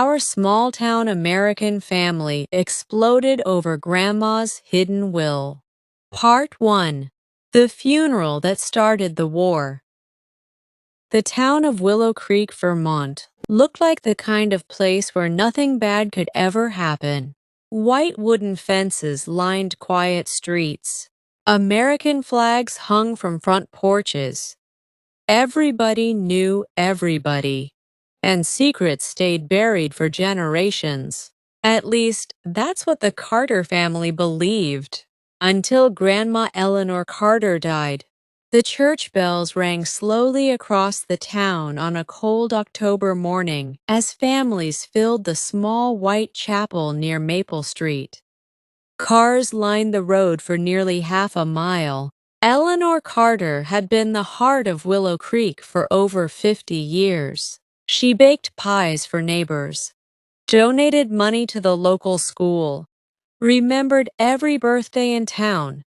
Our small-town American family exploded over Grandma's hidden will. Part 1. The funeral that started the war. The town of Willow Creek, Vermont, looked like the kind of place where nothing bad could ever happen. White wooden fences lined quiet streets. American flags hung from front porches. Everybody knew everybody, and secrets stayed buried for generations. At least, that's what the Carter family believed. Until Grandma Eleanor Carter died. The church bells rang slowly across the town on a cold October morning as families filled the small white chapel near Maple Street. Cars lined the road for nearly half a mile. Eleanor Carter had been the heart of Willow Creek for over 50 years. She baked pies for neighbors, donated money to the local school, remembered every birthday in town.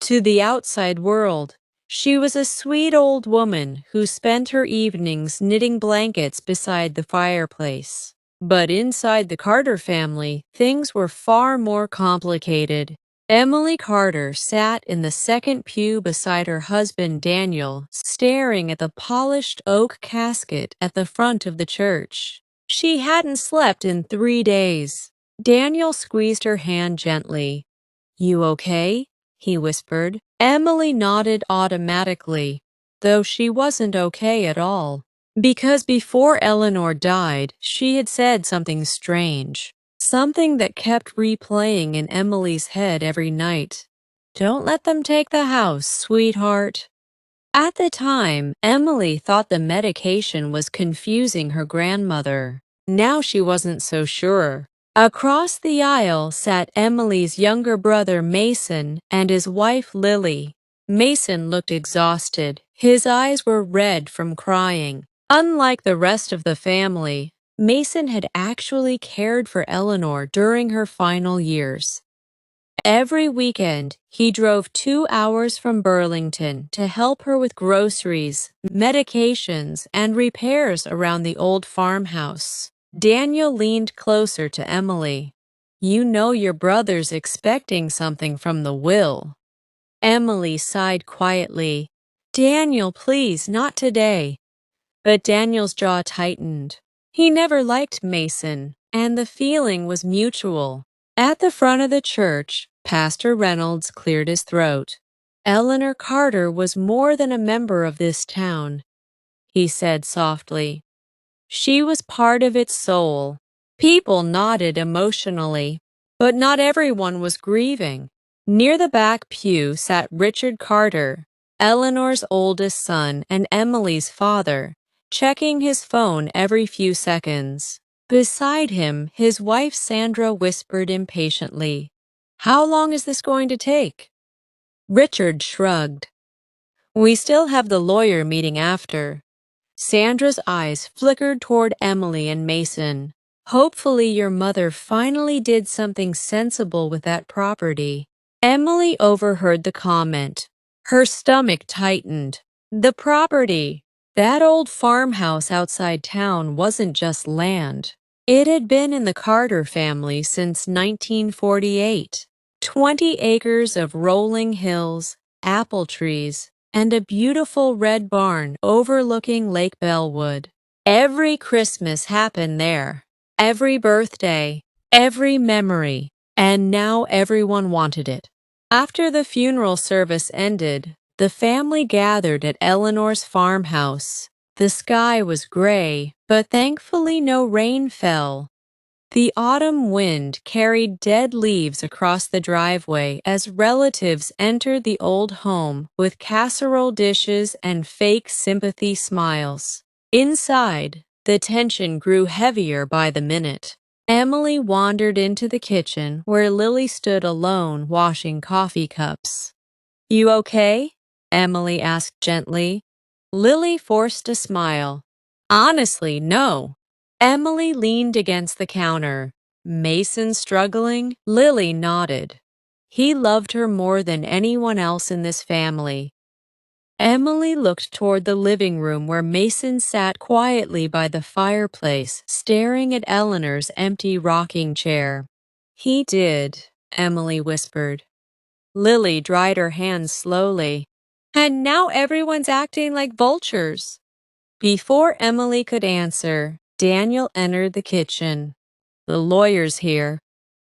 To the outside world, she was a sweet old woman who spent her evenings knitting blankets beside the fireplace. But inside the Carter family, things were far more complicated. Emily Carter sat in the second pew beside her husband Daniel, staring at the polished oak casket at the front of the church. She hadn't slept in 3 days. Daniel squeezed her hand gently. "You okay?" he whispered. Emily nodded automatically, though she wasn't okay at all. Because before Eleanor died, she had said something strange. Something that kept replaying in Emily's head every night. "Don't let them take the house, sweetheart." At the time, Emily thought the medication was confusing her grandmother. Now she wasn't so sure. Across the aisle sat Emily's younger brother Mason and his wife Lily. Mason looked exhausted. His eyes were red from crying. Unlike the rest of the family, Mason had actually cared for Eleanor during her final years. Every weekend, he drove 2 hours from Burlington to help her with groceries, medications, and repairs around the old farmhouse. Daniel leaned closer to Emily. "You know your brother's expecting something from the will." Emily sighed quietly. "Daniel, please, not today." But Daniel's jaw tightened. He never liked Mason, and the feeling was mutual. At the front of the church, Pastor Reynolds cleared his throat. "Eleanor Carter was more than a member of this town," he said softly. "She was part of its soul." People nodded emotionally, but not everyone was grieving. Near the back pew sat Richard Carter, Eleanor's oldest son and Emily's father, checking his phone every few seconds. Beside him, his wife Sandra whispered impatiently, "How long is this going to take?" Richard shrugged. "We still have the lawyer meeting after." Sandra's eyes flickered toward Emily and Mason. "Hopefully your mother finally did something sensible with that property." Emily overheard the comment. Her stomach tightened. The property. That old farmhouse outside town wasn't just land. It had been in the Carter family since 1948. 20 acres of rolling hills, apple trees, and a beautiful red barn overlooking Lake Bellwood. Every Christmas happened there. Every birthday, every memory, and now everyone wanted it. After the funeral service ended, the family gathered at Eleanor's farmhouse. The sky was gray, but thankfully no rain fell. The autumn wind carried dead leaves across the driveway as relatives entered the old home with casserole dishes and fake sympathy smiles. Inside, the tension grew heavier by the minute. Emily wandered into the kitchen where Lily stood alone washing coffee cups. "You okay?" Emily asked gently. Lily forced a smile. "Honestly, no." Emily leaned against the counter. "Mason struggling?" Lily nodded. "He loved her more than anyone else in this family." Emily looked toward the living room where Mason sat quietly by the fireplace, staring at Eleanor's empty rocking chair. He did, Emily whispered. Lily dried her hands slowly. And now everyone's acting like vultures. Before Emily could answer, Daniel entered the kitchen. The lawyer's here.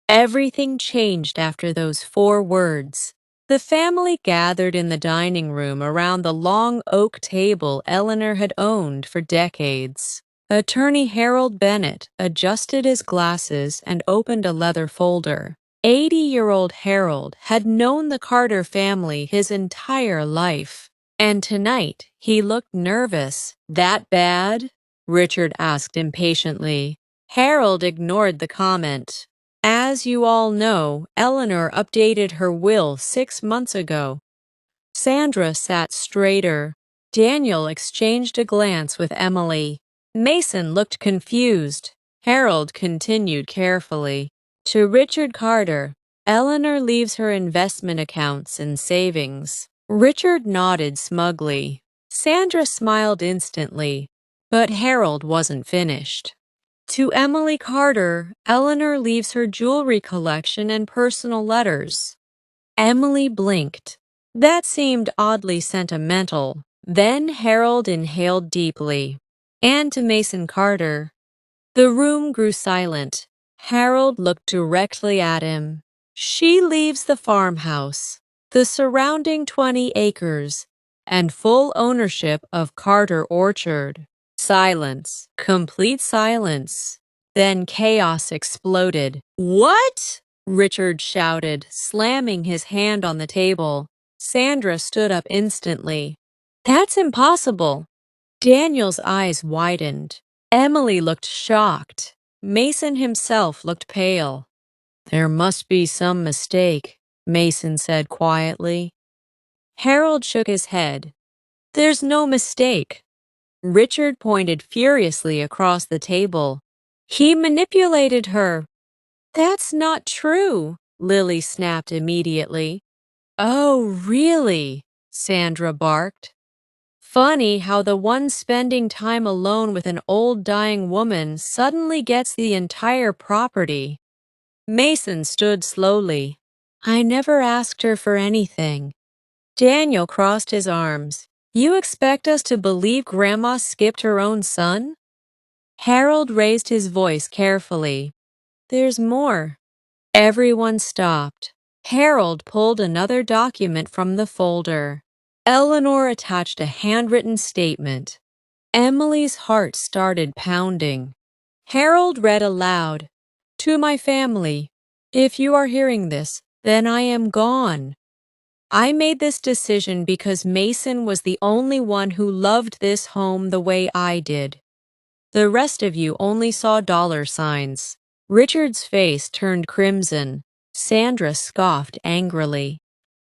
Everything changed after those 4 words. The family gathered in the dining room around the long oak table Eleanor had owned for decades. Attorney Harold Bennett adjusted his glasses and opened a leather folder. 80-year-old Harold had known the Carter family his entire life. And tonight, he looked nervous. That bad? Richard asked impatiently. Harold ignored the comment. As you all know, Eleanor updated her will 6 months ago. Sandra sat straighter. Daniel exchanged a glance with Emily. Mason looked confused. Harold continued carefully. To Richard Carter, Eleanor leaves her investment accounts and savings. Richard nodded smugly. Sandra smiled instantly, but Harold wasn't finished. To Emily Carter, Eleanor leaves her jewelry collection and personal letters. Emily blinked. That seemed oddly sentimental. Then Harold inhaled deeply. And to Mason Carter. The room grew silent. Harold looked directly at him. She leaves the farmhouse, the surrounding 20 acres, and full ownership of Carter Orchard. Silence, complete silence. Then chaos exploded. What? Richard shouted, slamming his hand on the table. Sandra stood up instantly. That's impossible. Daniel's eyes widened. Emily looked shocked. Mason himself looked pale. There must be some mistake, Mason said quietly. Harold shook his head. There's no mistake. Richard pointed furiously across the table. He manipulated her. That's not true, Lily snapped immediately. Oh, really? Sandra barked. Funny how the one spending time alone with an old dying woman suddenly gets the entire property. Mason stood slowly. I never asked her for anything. Daniel crossed his arms. You expect us to believe Grandma skipped her own son? Harold raised his voice carefully. There's more. Everyone stopped. Harold pulled another document from the folder. Eleanor attached a handwritten statement. Emily's heart started pounding. Harold read aloud, To my family, if you are hearing this, then I am gone. I made this decision because Mason was the only one who loved this home the way I did. The rest of you only saw dollar signs. Richard's face turned crimson. Sandra scoffed angrily.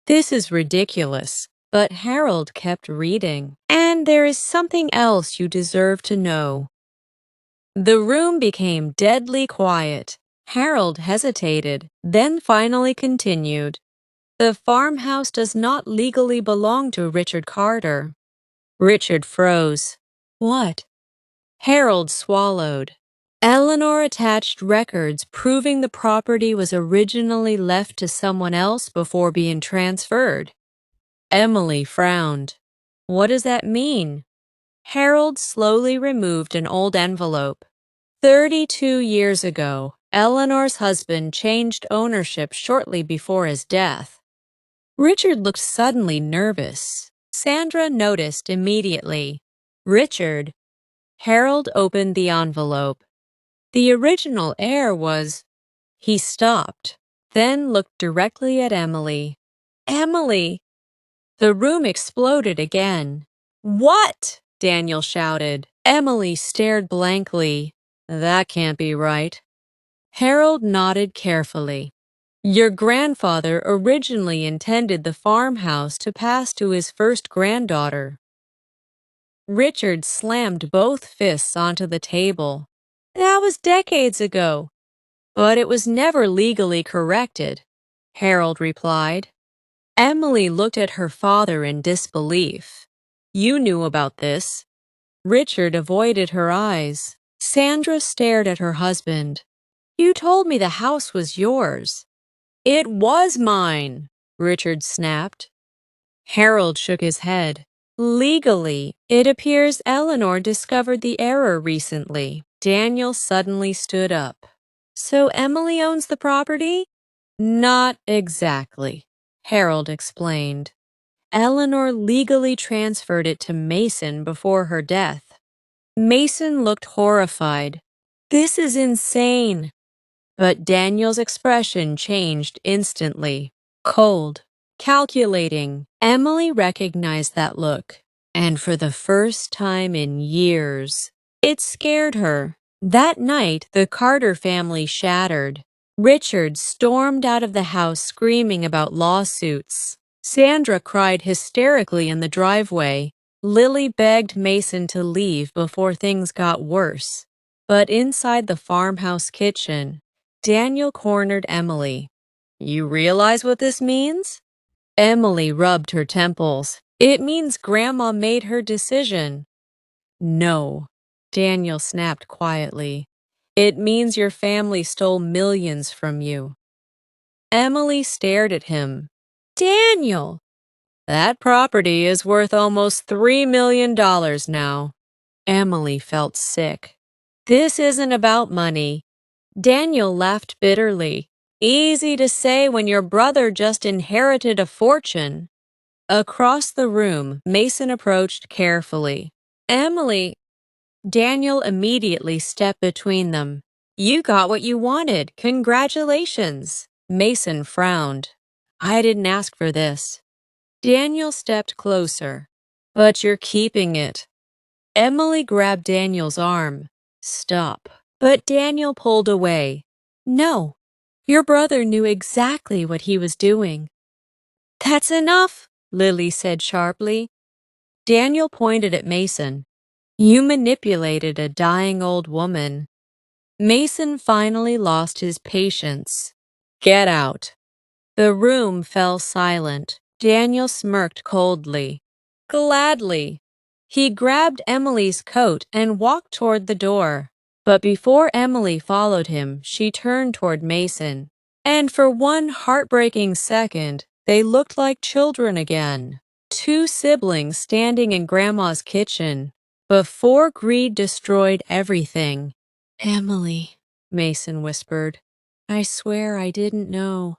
This is ridiculous. But Harold kept reading. And there is something else you deserve to know. The room became deadly quiet. Harold hesitated, then finally continued. The farmhouse does not legally belong to Richard Carter. Richard froze. What? Harold swallowed. Eleanor attached records proving the property was originally left to someone else before being transferred. Emily frowned. What does that mean? Harold slowly removed an old envelope. 32 years ago, Eleanor's husband changed ownership shortly before his death. Richard looked suddenly nervous. Sandra noticed immediately. Richard. Harold opened the envelope. The original heir was... He stopped, then looked directly at Emily. Emily! The room exploded again. What? Daniel shouted. Emily stared blankly. That can't be right. Harold nodded carefully. Your grandfather originally intended the farmhouse to pass to his first granddaughter. Richard slammed both fists onto the table. That was decades ago. But it was never legally corrected, Harold replied. Emily looked at her father in disbelief. You knew about this. Richard avoided her eyes. Sandra stared at her husband. You told me the house was yours. It was mine, Richard snapped. Harold shook his head. Legally, it appears Eleanor discovered the error recently. Daniel suddenly stood up. So Emily owns the property? Not exactly, Harold explained. Eleanor legally transferred it to Mason before her death. Mason looked horrified. This is insane. But Daniel's expression changed instantly. Cold, calculating. Emily recognized that look, and for the first time in years, it scared her. That night, the Carter family shattered. Richard stormed out of the house screaming about lawsuits. Sandra cried hysterically in the driveway. Lily begged Mason to leave before things got worse. But inside the farmhouse kitchen, Daniel cornered Emily. You realize what this means? Emily rubbed her temples. It means Grandma made her decision. No, Daniel snapped quietly. It means your family stole millions from you. Emily stared at him. Daniel! That property is worth almost $3 million now. Emily felt sick. This isn't about money. Daniel laughed bitterly. Easy to say when your brother just inherited a fortune. Across the room, Mason approached carefully. Emily, Daniel immediately stepped between them. You got what you wanted. Congratulations. Mason frowned. I didn't ask for this. Daniel stepped closer. But you're keeping it. Emily grabbed Daniel's arm. Stop. But Daniel pulled away. No, your brother knew exactly what he was doing. That's enough, Lily said sharply. Daniel pointed at Mason. You manipulated a dying old woman. Mason finally lost his patience. Get out. The room fell silent. Daniel smirked coldly. Gladly. He grabbed Emily's coat and walked toward the door. But before Emily followed him, she turned toward Mason. And for one heartbreaking second, they looked like children again. Two siblings standing in Grandma's kitchen, before greed destroyed everything. Emily, Mason whispered. I swear I didn't know.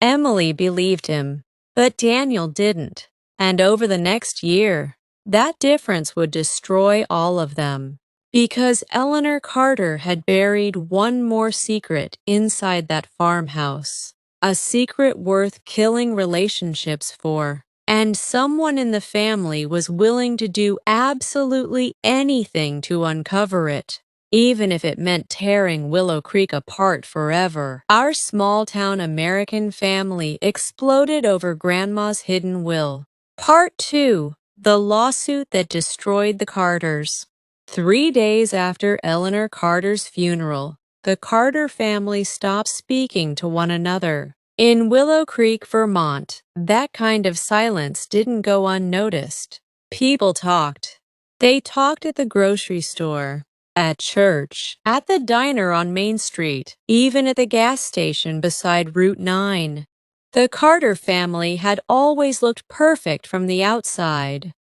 Emily believed him, but Daniel didn't. And over the next year, that difference would destroy all of them. Because Eleanor Carter had buried one more secret inside that farmhouse. A secret worth killing relationships for. And someone in the family was willing to do absolutely anything to uncover it, even if it meant tearing Willow Creek apart forever. Our small-town American family exploded over Grandma's hidden will. Part 2. The Lawsuit That Destroyed the Carters. 3 days after Eleanor Carter's funeral, the Carter family stopped speaking to one another. In Willow Creek, Vermont, that kind of silence didn't go unnoticed. People talked. They talked at the grocery store, at church, at the diner on Main Street, even at the gas station beside Route 9. The Carter family had always looked perfect from the outside.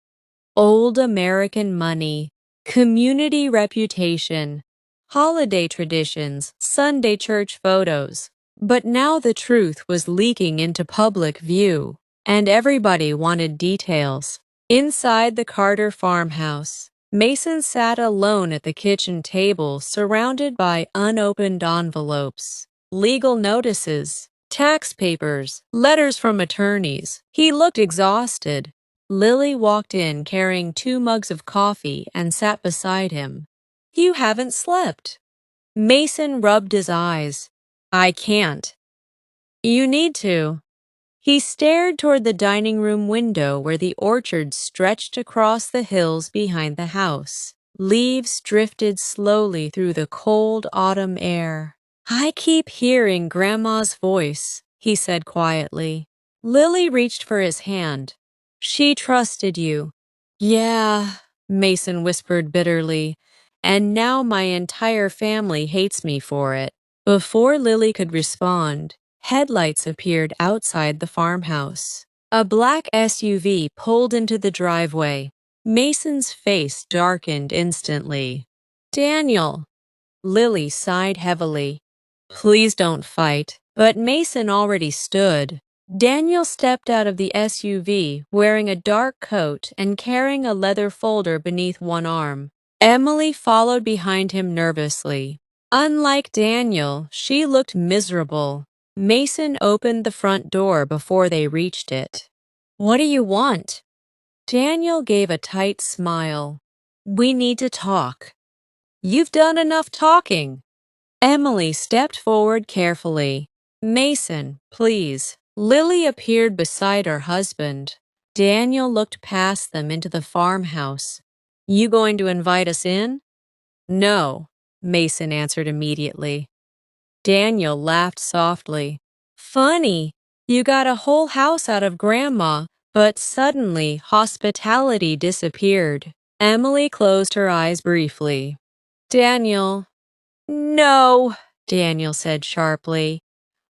Old American money, community reputation, holiday traditions, Sunday church photos. But now the truth was leaking into public view, and everybody wanted details. Inside the Carter farmhouse, Mason sat alone at the kitchen table surrounded by unopened envelopes, legal notices, tax papers, letters from attorneys. He looked exhausted. Lily walked in carrying 2 mugs of coffee and sat beside him. You haven't slept. Mason rubbed his eyes. I can't. You need to. He stared toward the dining room window where the orchard stretched across the hills behind the house. Leaves drifted slowly through the cold autumn air. I keep hearing Grandma's voice, he said quietly. Lily reached for his hand. She trusted you. Yeah, Mason whispered bitterly, and now my entire family hates me for it. Before Lily could respond, headlights appeared outside the farmhouse. A black SUV pulled into the driveway. Mason's face darkened instantly. Daniel! Lily sighed heavily. Please don't fight. But Mason already stood. Daniel stepped out of the SUV wearing a dark coat and carrying a leather folder beneath one arm. Emily followed behind him nervously. Unlike Daniel, she looked miserable. Mason opened the front door before they reached it. What do you want? Daniel gave a tight smile. We need to talk. You've done enough talking. Emily stepped forward carefully. Mason, please. Lily appeared beside her husband. Daniel looked past them into the farmhouse. You going to invite us in? No, Mason answered immediately. Daniel laughed softly. Funny, you got a whole house out of Grandma, but suddenly hospitality disappeared. Emily closed her eyes briefly. Daniel, no, Daniel said sharply.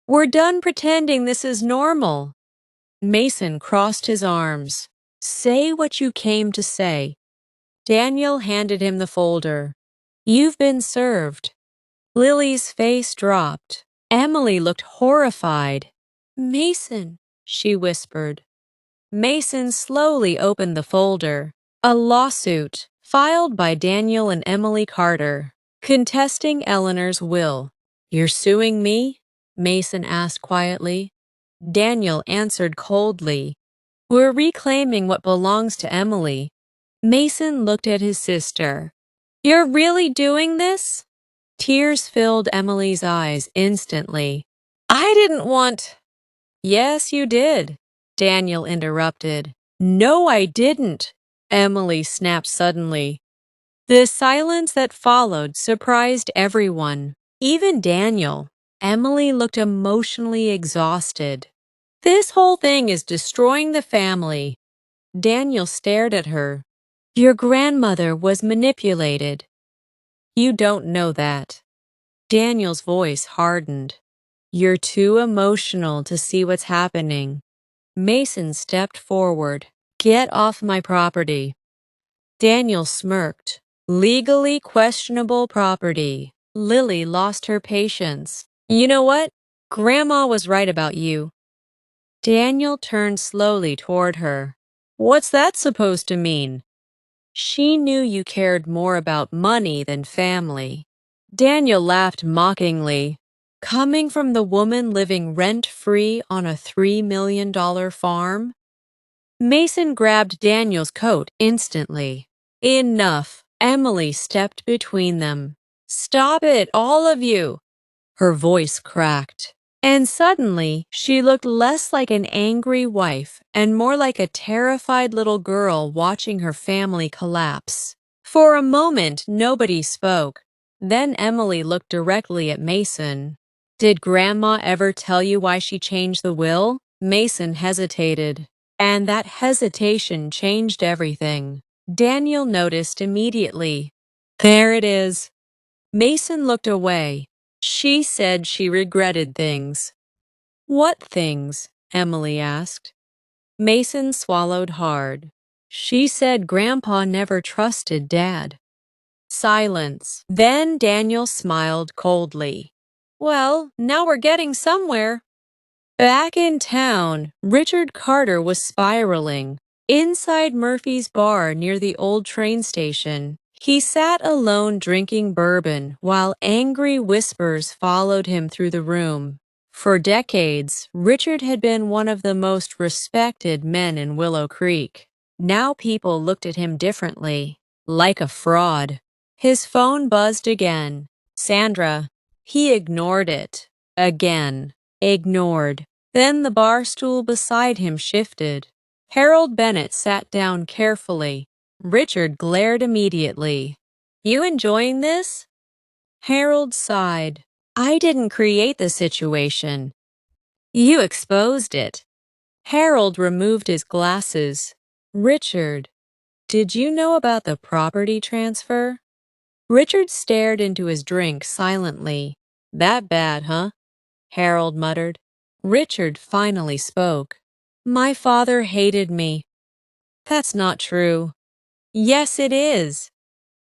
We're done pretending this is normal. Mason crossed his arms. Say what you came to say. Daniel handed him the folder. You've been served. Lily's face dropped. Emily looked horrified. Mason, she whispered. Mason slowly opened the folder. A lawsuit filed by Daniel and Emily Carter, contesting Eleanor's will. You're suing me? Mason asked quietly. Daniel answered coldly. We're reclaiming what belongs to Emily. Mason looked at his sister. You're really doing this? Tears filled Emily's eyes instantly. I didn't want. Yes, you did, Daniel interrupted. No, I didn't, Emily snapped suddenly. The silence that followed surprised everyone, even Daniel. Emily looked emotionally exhausted. This whole thing is destroying the family. Daniel stared at her. Your grandmother was manipulated. You don't know that. Daniel's voice hardened. You're too emotional to see what's happening. Mason stepped forward. Get off my property. Daniel smirked. Legally questionable property. Lily lost her patience. You know what? Grandma was right about you. Daniel turned slowly toward her. What's that supposed to mean? She knew you cared more about money than family. Daniel laughed mockingly. Coming from the woman living rent-free on a $3 million farm? Mason grabbed Daniel's coat instantly. Enough. Emily stepped between them. Stop it, all of you. Her voice cracked. And suddenly, she looked less like an angry wife and more like a terrified little girl watching her family collapse. For a moment, nobody spoke. Then Emily looked directly at Mason. Did Grandma ever tell you why she changed the will? Mason hesitated. And that hesitation changed everything. Daniel noticed immediately. There it is. Mason looked away. She said she regretted things. What things? Emily asked. Mason swallowed hard. She said Grandpa never trusted Dad. Silence. Then Daniel smiled coldly. Well, now we're getting somewhere. Back in town, Richard Carter was spiraling. Inside Murphy's bar near the old train station, he sat alone drinking bourbon while angry whispers followed him through the room. For decades, Richard had been one of the most respected men in Willow Creek. Now people looked at him differently, like a fraud. His phone buzzed again. Sandra. He ignored it. Again. Ignored. Then the bar stool beside him shifted. Harold Bennett sat down carefully. Richard glared immediately. You enjoying this? Harold sighed. I didn't create the situation. You exposed it. Harold removed his glasses. Richard, Did you know about the property transfer? Richard stared into his drink silently. That bad, huh? Harold muttered. Richard finally spoke. My father hated me. That's not true. Yes, it is.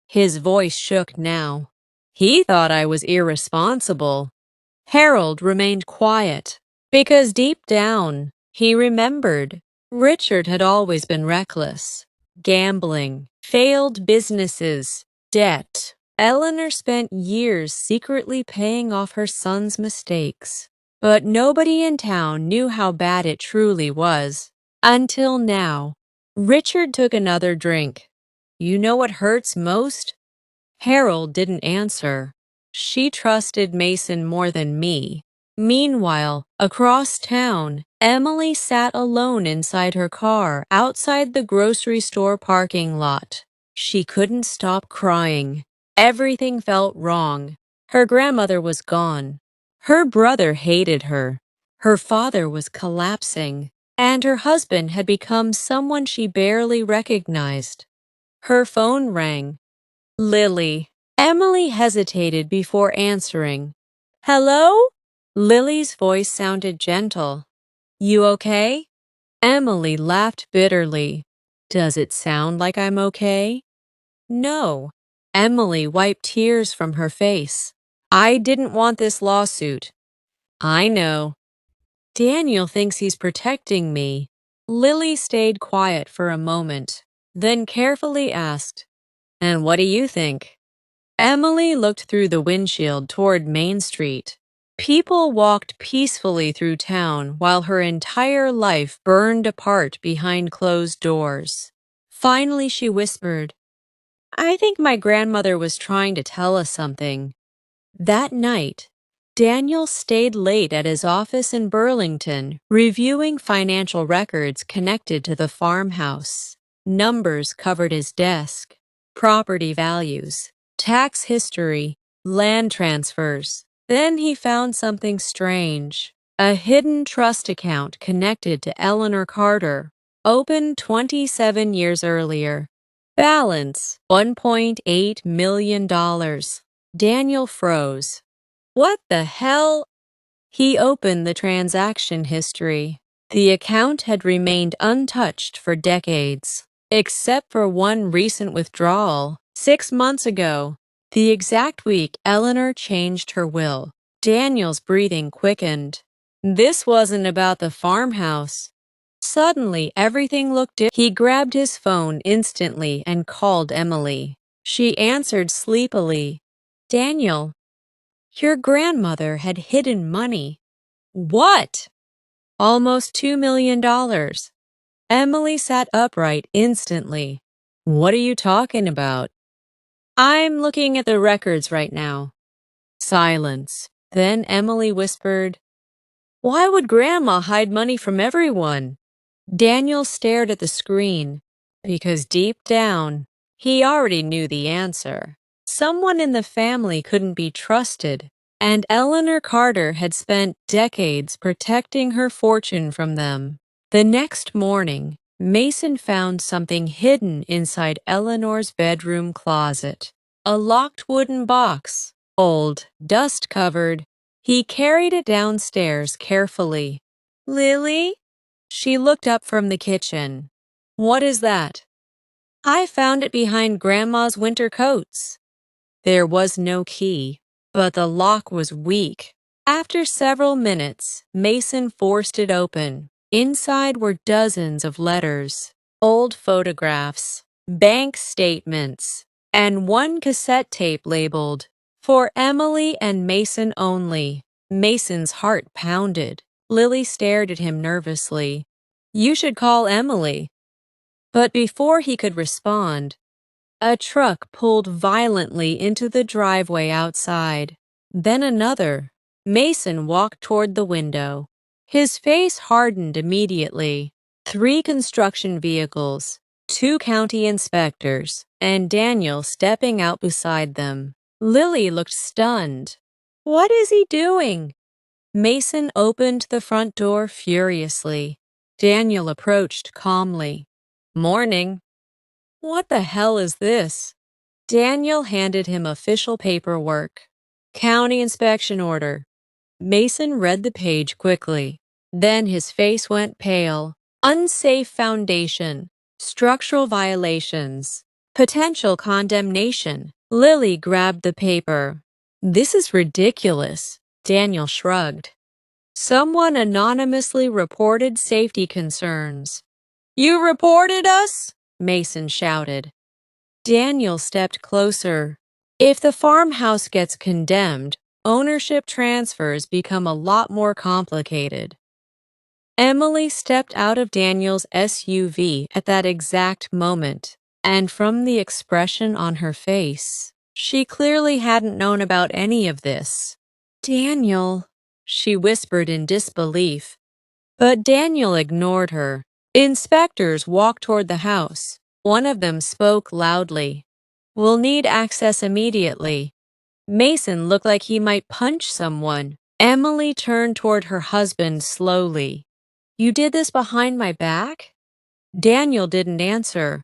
His voice shook now. He thought I was irresponsible. Harold remained quiet, because deep down, he remembered Richard had always been reckless. Gambling, failed businesses, debt. Eleanor spent years secretly paying off her son's mistakes. But nobody in town knew how bad it truly was. Until now. Richard took another drink. You know what hurts most? Harold didn't answer. She trusted Mason more than me. Meanwhile, across town, Emily sat alone inside her car outside the grocery store parking lot. She couldn't stop crying. Everything felt wrong. Her grandmother was gone. Her brother hated her. Her father was collapsing, and her husband had become someone she barely recognized. Her phone rang. Lily. Emily hesitated before answering. Hello? Lily's voice sounded gentle. You okay? Emily laughed bitterly. Does it sound like I'm okay? No. Emily wiped tears from her face. I didn't want this lawsuit. I know. Daniel thinks he's protecting me. Lily stayed quiet for a moment, then carefully asked, And what do you think? Emily looked through the windshield toward Main Street. People walked peacefully through town while her entire life burned apart behind closed doors. Finally, she whispered, I think my grandmother was trying to tell us something. That night, Daniel stayed late at his office in Burlington, reviewing financial records connected to the farmhouse. Numbers covered his desk, property values, tax history, land transfers. Then he found something strange. A hidden trust account connected to Eleanor Carter, opened 27 years earlier. Balance $1.8 million. Daniel froze. What the hell? He opened the transaction history. The account had remained untouched for decades, except for one recent withdrawal, 6 months ago, the exact week Eleanor changed her will. Daniel's breathing quickened. This wasn't about the farmhouse. Suddenly, everything looked different. He grabbed his phone instantly and called Emily. She answered sleepily. Daniel, your grandmother had hidden money. What? Almost $2 million. Emily sat upright instantly. What are you talking about? I'm looking at the records right now. Silence. Then Emily whispered, Why would Grandma hide money from everyone? Daniel stared at the screen, because deep down, he already knew the answer. Someone in the family couldn't be trusted, and Eleanor Carter had spent decades protecting her fortune from them. The next morning, Mason found something hidden inside Eleanor's bedroom closet. A locked wooden box, old, dust-covered. He carried it downstairs carefully. Lily? She looked up from the kitchen. What is that? I found it behind Grandma's winter coats. There was no key, but the lock was weak. After several minutes, Mason forced it open. Inside were dozens of letters, old photographs, bank statements, and one cassette tape labeled, For Emily and Mason only. Mason's heart pounded. Lily stared at him nervously. You should call Emily. But before he could respond, a truck pulled violently into the driveway outside. Then another. Mason walked toward the window. His face hardened immediately. 3 construction vehicles, 2 county inspectors, and Daniel stepping out beside them. Lily looked stunned. What is he doing? Mason opened the front door furiously. Daniel approached calmly. Morning. What the hell is this? Daniel handed him official paperwork. County inspection order. Mason read the page quickly. Then his face went pale. Unsafe foundation. Structural violations. Potential condemnation. Lily grabbed the paper. This is ridiculous. Daniel shrugged. Someone anonymously reported safety concerns. You reported us? Mason shouted. Daniel stepped closer. If the farmhouse gets condemned, ownership transfers become a lot more complicated. Emily stepped out of Daniel's SUV at that exact moment, and from the expression on her face, she clearly hadn't known about any of this. Daniel, she whispered in disbelief. But Daniel ignored her. Inspectors walked toward the house. One of them spoke loudly. We'll need access immediately. Mason looked like he might punch someone. Emily turned toward her husband slowly. You did this behind my back? Daniel didn't answer.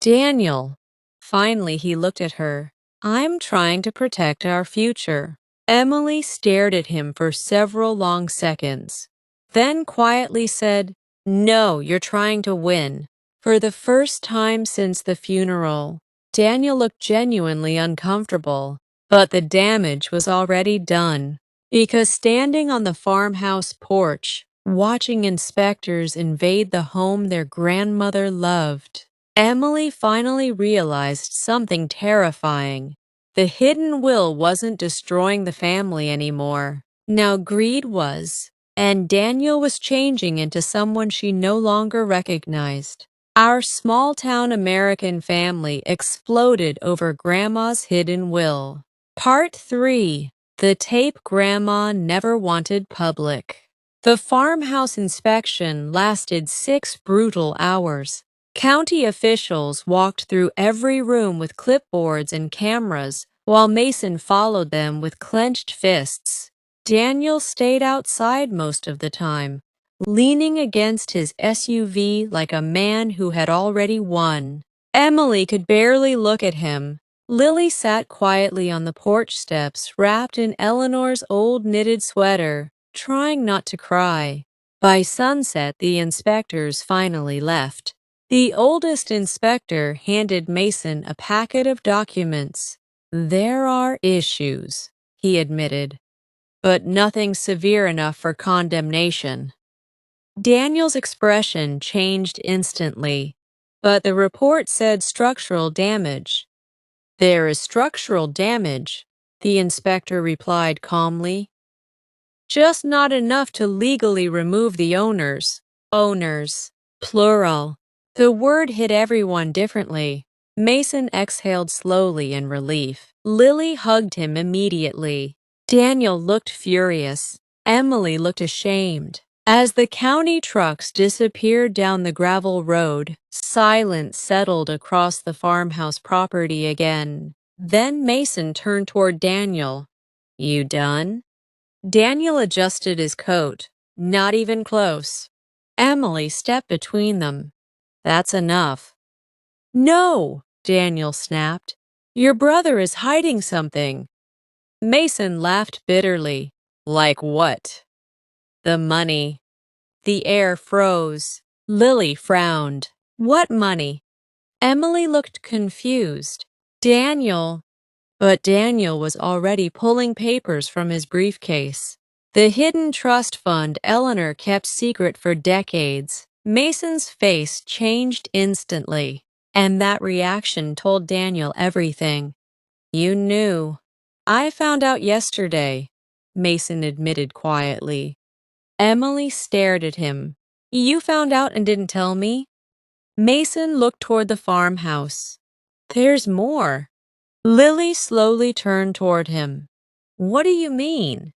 Daniel. Finally, he looked at her. I'm trying to protect our future. Emily stared at him for several long seconds, then quietly said, No, you're trying to win. For the first time since the funeral, Daniel looked genuinely uncomfortable, but the damage was already done. Because standing on the farmhouse porch, watching inspectors invade the home their grandmother loved, Emily finally realized something terrifying. The hidden will wasn't destroying the family anymore. Now greed was, and Daniel was changing into someone she no longer recognized. Our small-town American family exploded over Grandma's hidden will. Part 3. The tape Grandma never wanted public. The farmhouse inspection lasted 6 brutal hours. County officials walked through every room with clipboards and cameras, while Mason followed them with clenched fists. Daniel stayed outside most of the time, leaning against his SUV like a man who had already won. Emily could barely look at him. Lily sat quietly on the porch steps, wrapped in Eleanor's old knitted sweater, trying not to cry. By sunset, the inspectors finally left. The oldest inspector handed Mason a packet of documents. There are issues, he admitted, but nothing severe enough for condemnation. Daniel's expression changed instantly, but the report said structural damage. There is structural damage, the inspector replied calmly. Just not enough to legally remove the owners. Owners, plural. The word hit everyone differently. Mason exhaled slowly in relief. Lily hugged him immediately. Daniel looked furious. Emily looked ashamed. As the county trucks disappeared down the gravel road, silence settled across the farmhouse property again. Then Mason turned toward Daniel. You done? Daniel adjusted his coat. Not even close. Emily stepped between them. That's enough. No, Daniel snapped. Your brother is hiding something. Mason laughed bitterly. Like what? The money. The air froze. Lily frowned. What money? Emily looked confused. Daniel. But Daniel was already pulling papers from his briefcase. The hidden trust fund Eleanor kept secret for decades. Mason's face changed instantly, and that reaction told Daniel everything. You knew. I found out yesterday, Mason admitted quietly. Emily stared at him. You found out and didn't tell me? Mason looked toward the farmhouse. There's more. Lily slowly turned toward him. What do you mean?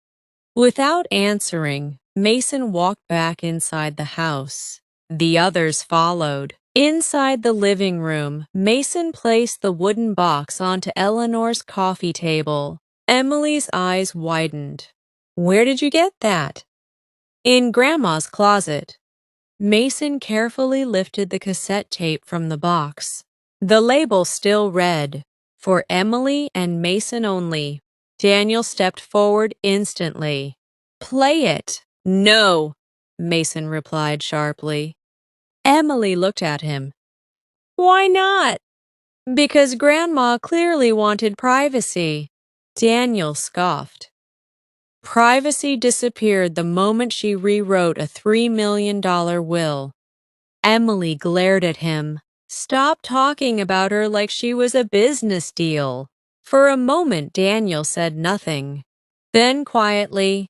Without answering, Mason walked back inside the house. The others followed. Inside the living room, Mason placed the wooden box onto Eleanor's coffee table. Emily's eyes widened. Where did you get that? In Grandma's closet. Mason carefully lifted the cassette tape from the box. The label still read, "For Emily and Mason only." Daniel stepped forward instantly. "Play it." "No," Mason replied sharply. Emily looked at him. "Why not?" "Because Grandma clearly wanted privacy." Daniel scoffed. Privacy disappeared the moment she rewrote a $3 million will. Emily glared at him. "Stop talking about her like she was a business deal." For a moment, Daniel said nothing. Then quietly,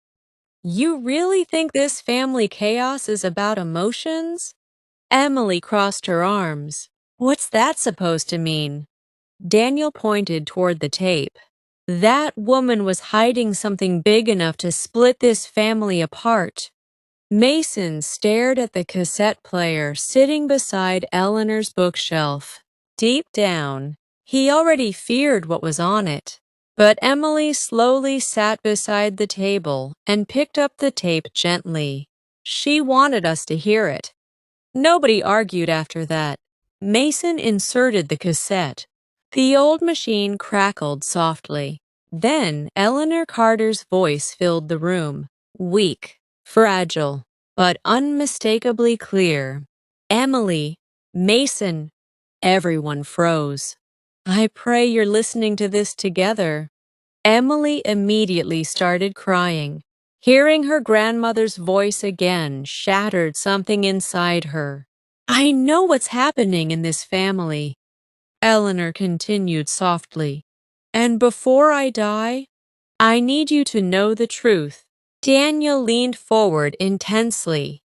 "You really think this family chaos is about emotions?" Emily crossed her arms. "What's that supposed to mean?" Daniel pointed toward the tape. "That woman was hiding something big enough to split this family apart." Mason stared at the cassette player sitting beside Eleanor's bookshelf. Deep down, he already feared what was on it. But Emily slowly sat beside the table and picked up the tape gently. She wanted us to hear it. Nobody argued after that. Mason inserted the cassette. The old machine crackled softly. Then Eleanor Carter's voice filled the room, weak, fragile, but unmistakably clear. "Emily, Mason." Everyone froze. "I pray you're listening to this together." Emily immediately started crying. Hearing her grandmother's voice again shattered something inside her. "I know what's happening in this family," Eleanor continued softly. "And before I die, I need you to know the truth." Daniel leaned forward intensely.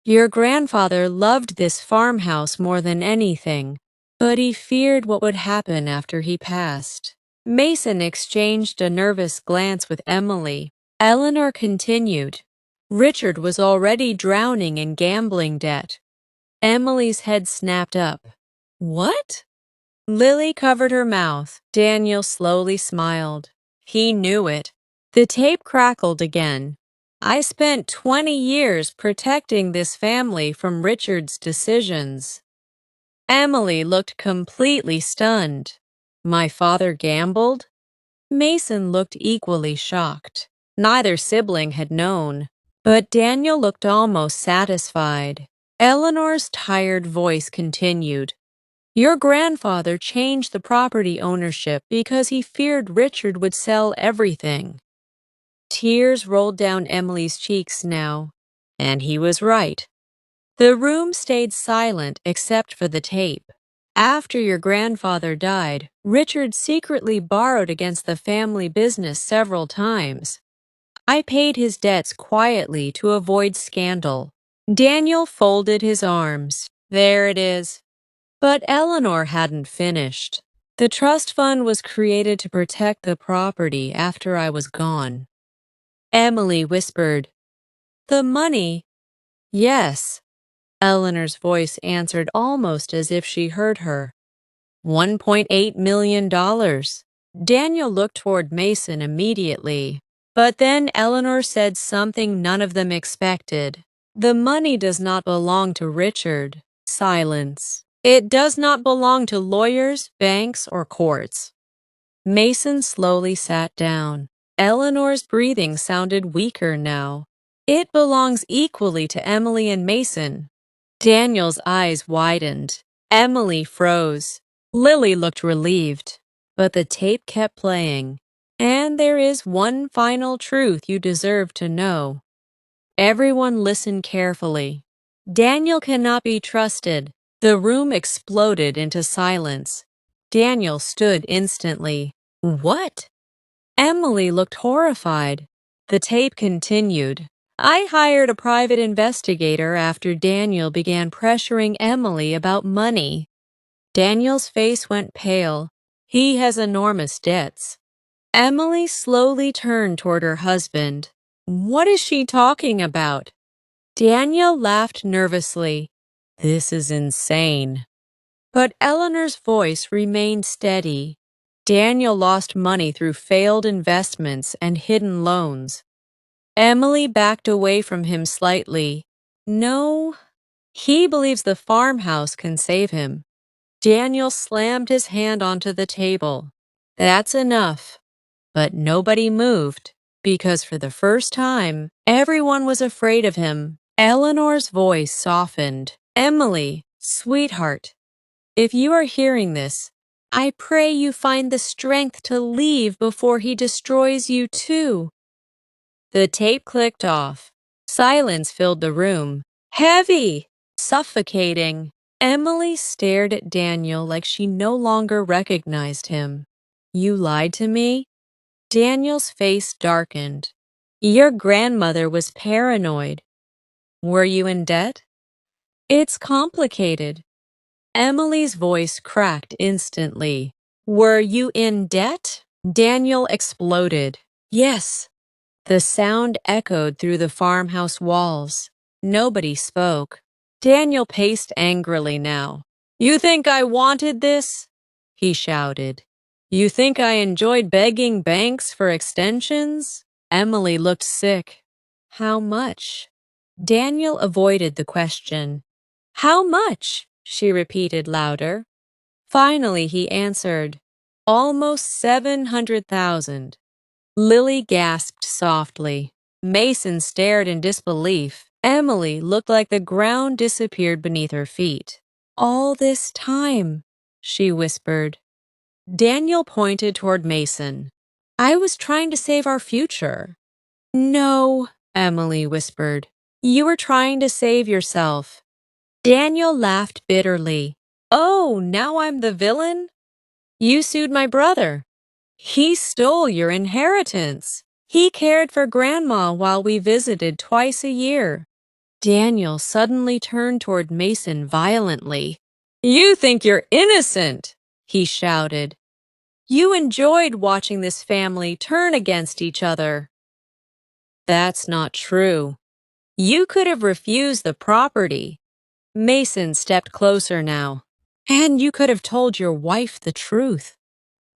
"Your grandfather loved this farmhouse more than anything, but he feared what would happen after he passed." Mason exchanged a nervous glance with Emily. Eleanor continued. "Richard was already drowning in gambling debt." Emily's head snapped up. "What?" Lily covered her mouth. Daniel slowly smiled. He knew it. The tape crackled again. "I spent 20 years protecting this family from Richard's decisions." Emily looked completely stunned. "My father gambled?" Mason looked equally shocked. Neither sibling had known. But Daniel looked almost satisfied. Eleanor's tired voice continued. "Your grandfather changed the property ownership because he feared Richard would sell everything." Tears rolled down Emily's cheeks now. And he was right. The room stayed silent except for the tape. "After your grandfather died, Richard secretly borrowed against the family business several times. I paid his debts quietly to avoid scandal." Daniel folded his arms. "There it is." But Eleanor hadn't finished. "The trust fund was created to protect the property after I was gone." Emily whispered, "The money?" "Yes." Eleanor's voice answered almost as if she heard her. $1.8 million. Daniel looked toward Mason immediately. But then Eleanor said something none of them expected. "The money does not belong to Richard." Silence. "It does not belong to lawyers, banks, or courts." Mason slowly sat down. Eleanor's breathing sounded weaker now. "It belongs equally to Emily and Mason." Daniel's eyes widened. Emily froze. Lily looked relieved. But the tape kept playing. "And there is one final truth you deserve to know." Everyone listened carefully. "Daniel cannot be trusted." The room exploded into silence. Daniel stood instantly. "What?" Emily looked horrified. The tape continued. "I hired a private investigator after Daniel began pressuring Emily about money." Daniel's face went pale. "He has enormous debts." Emily slowly turned toward her husband. "What is she talking about?" Daniel laughed nervously. "This is insane." But Eleanor's voice remained steady. "Daniel lost money through failed investments and hidden loans." Emily backed away from him slightly. "No, he believes the farmhouse can save him." Daniel slammed his hand onto the table. That's enough. But nobody moved, because for the first time, everyone was afraid of him. Eleanor's voice softened. Emily, sweetheart, if you are hearing this, I pray you find the strength to leave before he destroys you too. The tape clicked off. Silence filled the room. Heavy, suffocating. Emily stared at Daniel like she no longer recognized him. You lied to me? Daniel's face darkened. Your grandmother was paranoid. Were you in debt? It's complicated. Emily's voice cracked instantly. Were you in debt? Daniel exploded. Yes. The sound echoed through the farmhouse walls. Nobody spoke. Daniel paced angrily now. You think I wanted this? He shouted. You think I enjoyed begging banks for extensions? Emily looked sick. How much? Daniel avoided the question. How much? She repeated louder. Finally, he answered. Almost 700,000. Lily gasped softly. Mason stared in disbelief. Emily looked like the ground disappeared beneath her feet. All this time, she whispered. Daniel pointed toward Mason. I was trying to save our future. No, Emily whispered. You were trying to save yourself. Daniel laughed bitterly. Oh, now I'm the villain? You sued my brother. He stole your inheritance. He cared for Grandma while we visited twice a year. Daniel suddenly turned toward Mason violently. You think you're innocent, he shouted. You enjoyed watching this family turn against each other. That's not true. You could have refused the property. Mason stepped closer now. And you could have told your wife the truth.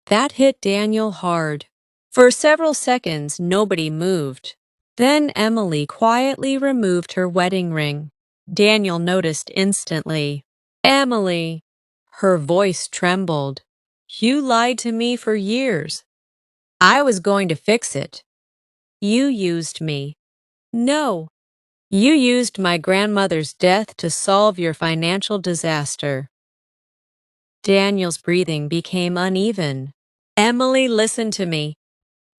That hit Daniel hard. For several seconds, nobody moved. Then Emily quietly removed her wedding ring. Daniel noticed instantly. Emily. Her voice trembled. You lied to me for years. I was going to fix it. You used me. No. You used my grandmother's death to solve your financial disaster. Daniel's breathing became uneven. Emily listened to me,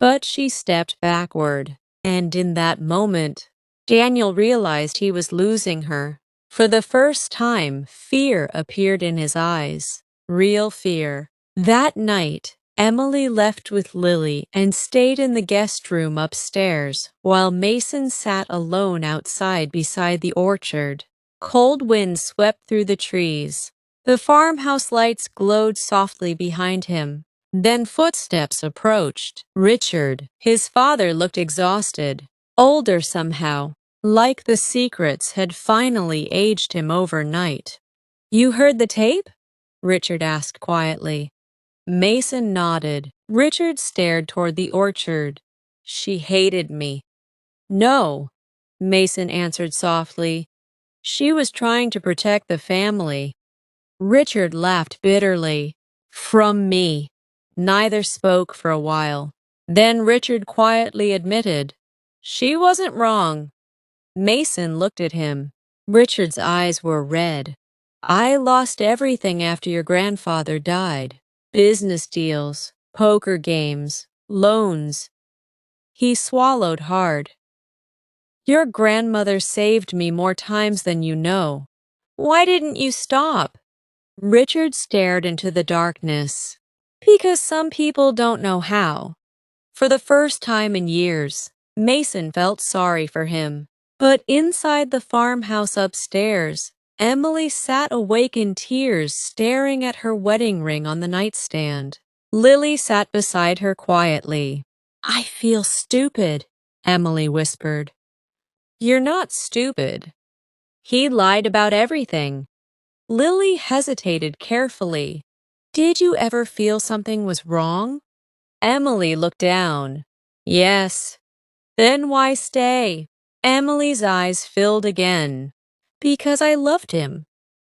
but she stepped backward. And in that moment, Daniel realized he was losing her. For the first time, fear appeared in his eyes. Real fear. That night, Emily left with Lily and stayed in the guest room upstairs, while Mason sat alone outside beside the orchard. Cold wind swept through the trees. The farmhouse lights glowed softly behind him. Then footsteps approached. Richard, his father, looked exhausted, older somehow, like the secrets had finally aged him overnight. You heard the tape? Richard asked quietly. Mason nodded. Richard stared toward the orchard. She hated me. No, Mason answered softly. She was trying to protect the family. Richard laughed bitterly. From me. Neither spoke for a while. Then Richard quietly admitted, she wasn't wrong. Mason looked at him. Richard's eyes were red. I lost everything after your grandfather died. Business deals, poker games, loans. He swallowed hard. Your grandmother saved me more times than you know. Why didn't you stop? Richard stared into the darkness. Because some people don't know how. For the first time in years, Mason felt sorry for him. But inside the farmhouse upstairs, Emily sat awake in tears, staring at her wedding ring on the nightstand. Lily sat beside her quietly. I feel stupid, Emily whispered. You're not stupid. He lied about everything. Lily hesitated carefully. Did you ever feel something was wrong? Emily looked down. Yes. Then why stay? Emily's eyes filled again. Because I loved him.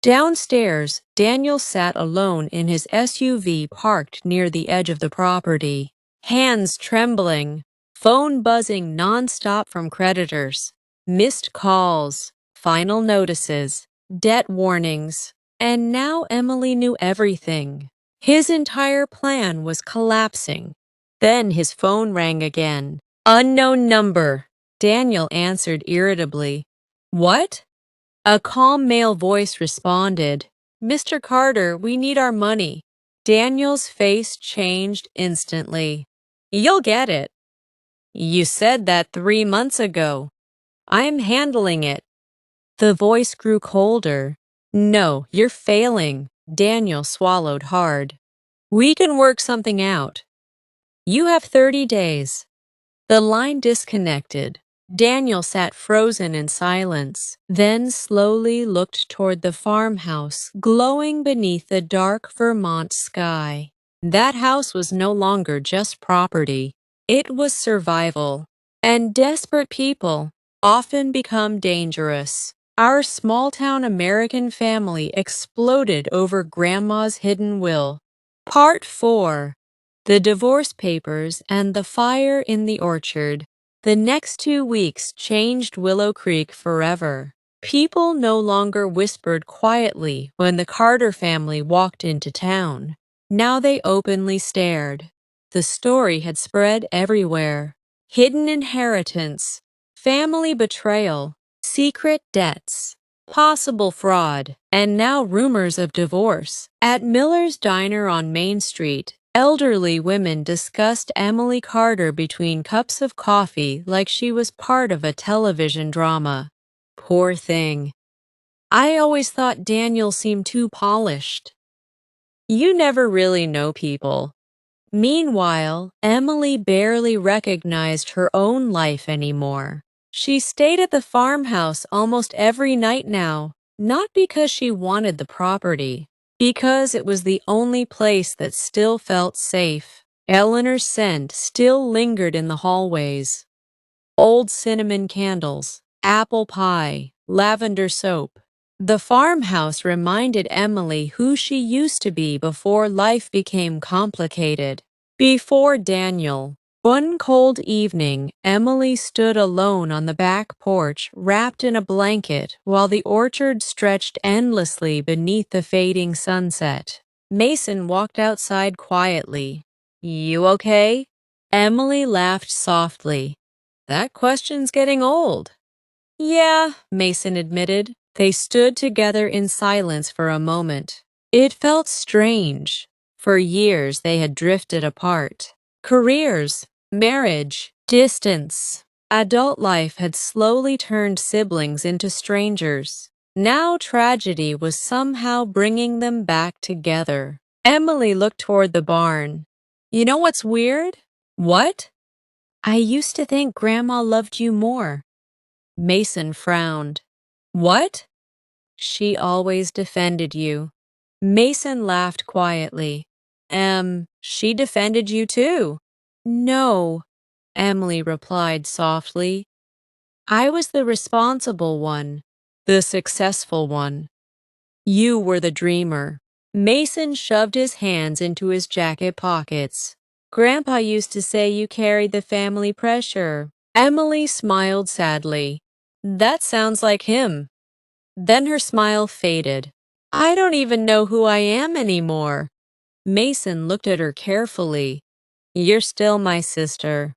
Downstairs, Daniel sat alone in his SUV parked near the edge of the property, hands trembling, phone buzzing nonstop from creditors, missed calls, final notices, debt warnings, and now Emily knew everything. His entire plan was collapsing. Then his phone rang again. Unknown number. Daniel answered irritably. What? A calm male voice responded, Mr. Carter, we need our money. Daniel's face changed instantly. You'll get it. You said that 3 months ago. I'm handling it. The voice grew colder. No, you're failing. Daniel swallowed hard. We can work something out. You have 30 days. The line disconnected. Daniel sat frozen in silence, then slowly looked toward the farmhouse glowing beneath the dark Vermont sky. That house was no longer just property. It was survival. And desperate people often become dangerous. Our small-town American family exploded over Grandma's hidden will. Part 4. The divorce papers and the fire in the orchard. The next 2 weeks changed Willow Creek forever. People no longer whispered quietly when the Carter family walked into town. Now they openly stared. The story had spread everywhere. Hidden inheritance, family betrayal, secret debts, possible fraud, and now rumors of divorce. At Miller's Diner on Main Street, elderly women discussed Emily Carter between cups of coffee like she was part of a television drama. Poor thing. I always thought Daniel seemed too polished. You never really know people. Meanwhile, Emily barely recognized her own life anymore. She stayed at the farmhouse almost every night now, not because she wanted the property, because it was the only place that still felt safe. Eleanor's scent still lingered in the hallways. Old cinnamon candles, apple pie, lavender soap. The farmhouse reminded Emily who she used to be before life became complicated. Before Daniel. One cold evening, Emily stood alone on the back porch, wrapped in a blanket, while the orchard stretched endlessly beneath the fading sunset. Mason walked outside quietly. You okay? Emily laughed softly. That question's getting old. Yeah, Mason admitted. They stood together in silence for a moment. It felt strange. For years they had drifted apart. Careers, marriage, distance. Adult life had slowly turned siblings into strangers. Now tragedy was somehow bringing them back together. Emily looked toward the barn. You know what's weird? What? I used to think Grandma loved you more. Mason frowned. What? She always defended you. Mason laughed quietly. She defended you too. No, Emily replied softly. I was the responsible one, the successful one. You were the dreamer. Mason shoved his hands into his jacket pockets. Grandpa used to say you carried the family pressure. Emily smiled sadly. That sounds like him. Then her smile faded. I don't even know who I am anymore. Mason looked at her carefully. You're still my sister.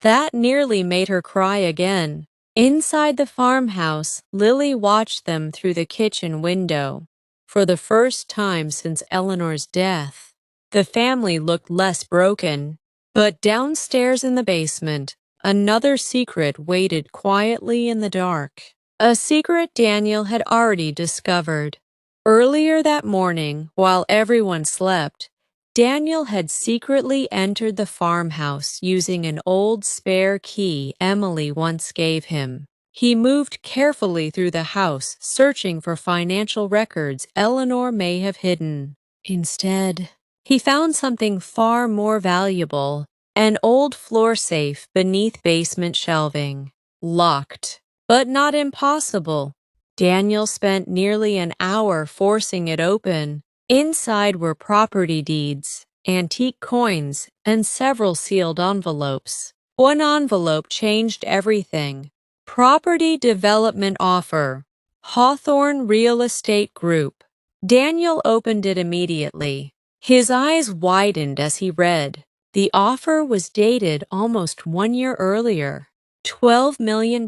That nearly made her cry again. Inside the farmhouse, Lily watched them through the kitchen window. For the first time since Eleanor's death, the family looked less broken. But downstairs in the basement, another secret waited quietly in the dark. A secret Daniel had already discovered. Earlier that morning, while everyone slept, Daniel had secretly entered the farmhouse using an old spare key Emily once gave him. He moved carefully through the house, searching for financial records Eleanor may have hidden. Instead, he found something far more valuable, an old floor safe beneath basement shelving. Locked, but not impossible. Daniel spent nearly an hour forcing it open. Inside were property deeds, antique coins, and several sealed envelopes. One envelope changed everything. Property development offer. Hawthorne Real Estate Group. Daniel opened it immediately. His eyes widened as he read. The offer was dated almost 1 year earlier. $12 million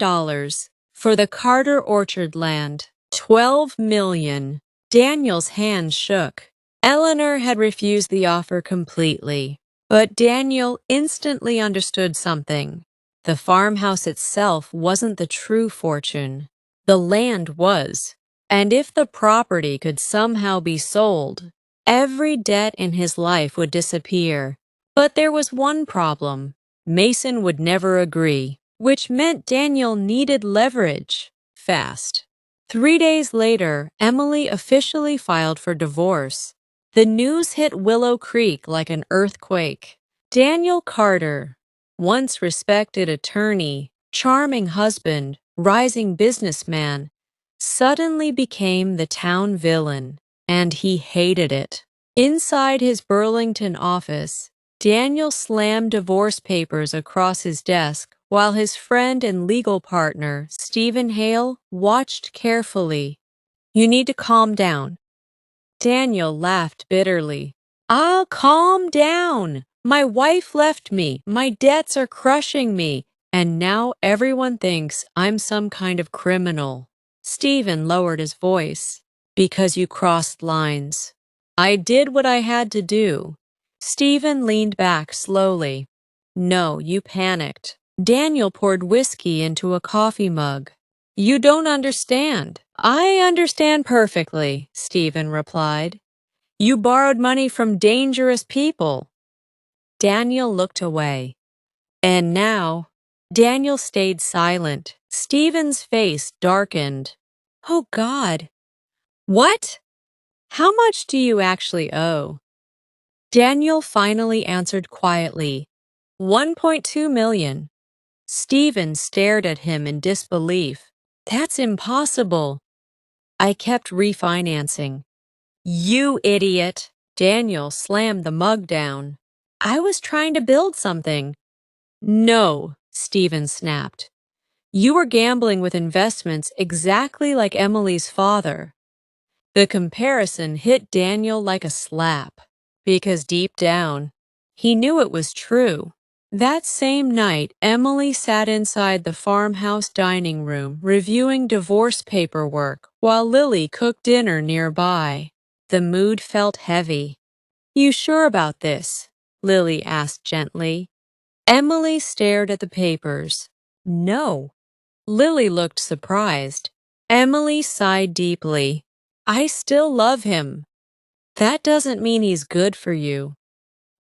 for the Carter Orchard land. $12 million. Daniel's hands shook. Eleanor had refused the offer completely. But Daniel instantly understood something. The farmhouse itself wasn't the true fortune. The land was. And if the property could somehow be sold, every debt in his life would disappear. But there was one problem. Mason would never agree, which meant Daniel needed leverage. Fast. 3 days later, Emily officially filed for divorce. The news hit Willow Creek like an earthquake. Daniel Carter, once respected attorney, charming husband, rising businessman, suddenly became the town villain, and he hated it. Inside his Burlington office, Daniel slammed divorce papers across his desk while his friend and legal partner, Stephen Hale, watched carefully. "You need to calm down." Daniel laughed bitterly. "I'll calm down. My wife left me, my debts are crushing me, and now everyone thinks I'm some kind of criminal." Stephen lowered his voice. "Because you crossed lines. I did what I had to do." Stephen leaned back slowly. "No, you panicked." Daniel poured whiskey into a coffee mug. "You don't understand." "I understand perfectly," Stephen replied. "You borrowed money from dangerous people." Daniel looked away. "And now?" Daniel stayed silent. Stephen's face darkened. "Oh God. What? How much do you actually owe?" Daniel finally answered quietly. 1.2 million. Stephen stared at him in disbelief. "That's impossible." "I kept refinancing." "You idiot!" Daniel slammed the mug down. "I was trying to build something." "No," Stephen snapped. "You were gambling with investments exactly like Emily's father." The comparison hit Daniel like a slap, because deep down, he knew it was true. That same night, Emily sat inside the farmhouse dining room reviewing divorce paperwork while Lily cooked dinner nearby. The mood felt heavy. "You sure about this?" Lily asked gently. Emily stared at the papers. "No." Lily looked surprised. Emily sighed deeply. "I still love him." "That doesn't mean he's good for you."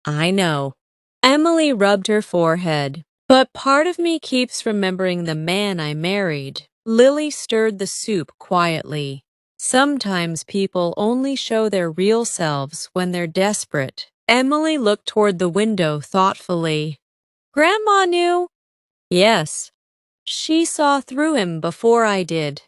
"I know." Emily rubbed her forehead. "But part of me keeps remembering the man I married." Lily stirred the soup quietly. "Sometimes people only show their real selves when they're desperate." Emily looked toward the window thoughtfully. "Grandma knew." "Yes. She saw through him before I did."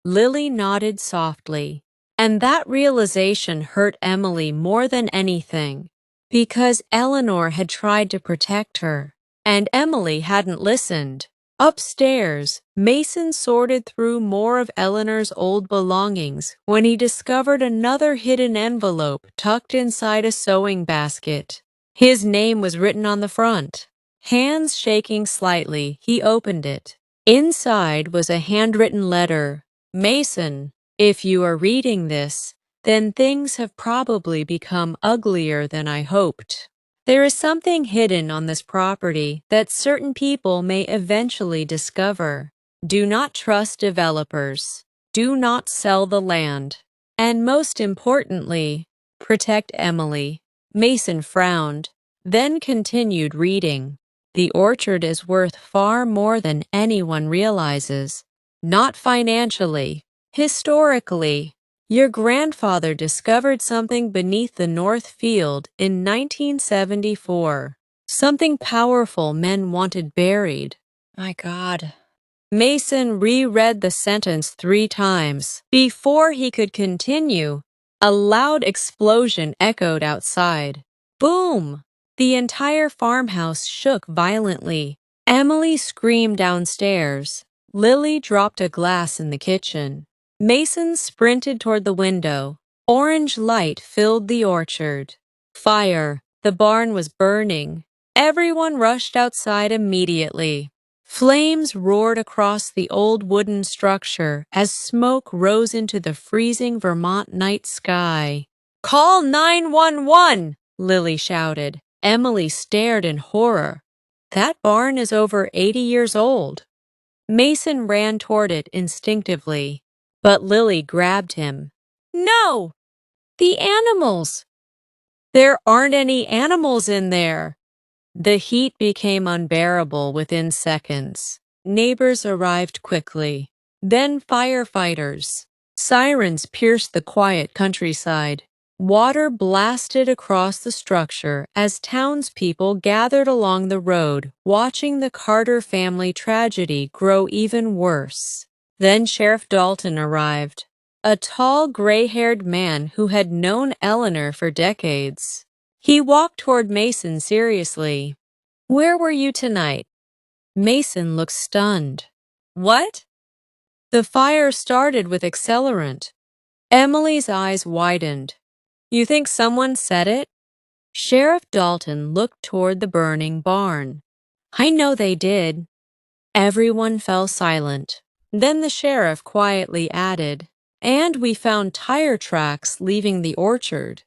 Lily nodded softly. And that realization hurt Emily more than anything, because Eleanor had tried to protect her, and Emily hadn't listened. Upstairs, Mason sorted through more of Eleanor's old belongings when he discovered another hidden envelope tucked inside a sewing basket. His name was written on the front. Hands shaking slightly, he opened it. Inside was a handwritten letter. "Mason, if you are reading this, then things have probably become uglier than I hoped. There is something hidden on this property that certain people may eventually discover. Do not trust developers. Do not sell the land. And most importantly, protect Emily." Mason frowned, then continued reading. "The orchard is worth far more than anyone realizes. Not financially. Historically, your grandfather discovered something beneath the North Field in 1974. Something powerful men wanted buried." My God. Mason reread the sentence 3 times. Before he could continue, a loud explosion echoed outside. Boom! The entire farmhouse shook violently. Emily screamed downstairs. Lily dropped a glass in the kitchen. Mason sprinted toward the window. Orange light filled the orchard. Fire! The barn was burning. Everyone rushed outside immediately. Flames roared across the old wooden structure as smoke rose into the freezing Vermont night sky. "Call 911!" Lily shouted. Emily stared in horror. That barn is over 80 years old. Mason ran toward it instinctively, but Lily grabbed him. "No! The animals!" "There aren't any animals in there." The heat became unbearable within seconds. Neighbors arrived quickly. Then firefighters. Sirens pierced the quiet countryside. Water blasted across the structure as townspeople gathered along the road, watching the Carter family tragedy grow even worse. Then Sheriff Dalton arrived, a tall, gray-haired man who had known Eleanor for decades. He walked toward Mason seriously. "Where were you tonight?" Mason looked stunned. "What?" "The fire started with accelerant." Emily's eyes widened. "You think someone set it?" Sheriff Dalton looked toward the burning barn. "I know they did." Everyone fell silent. Then the sheriff quietly added, "And we found tire tracks leaving the orchard."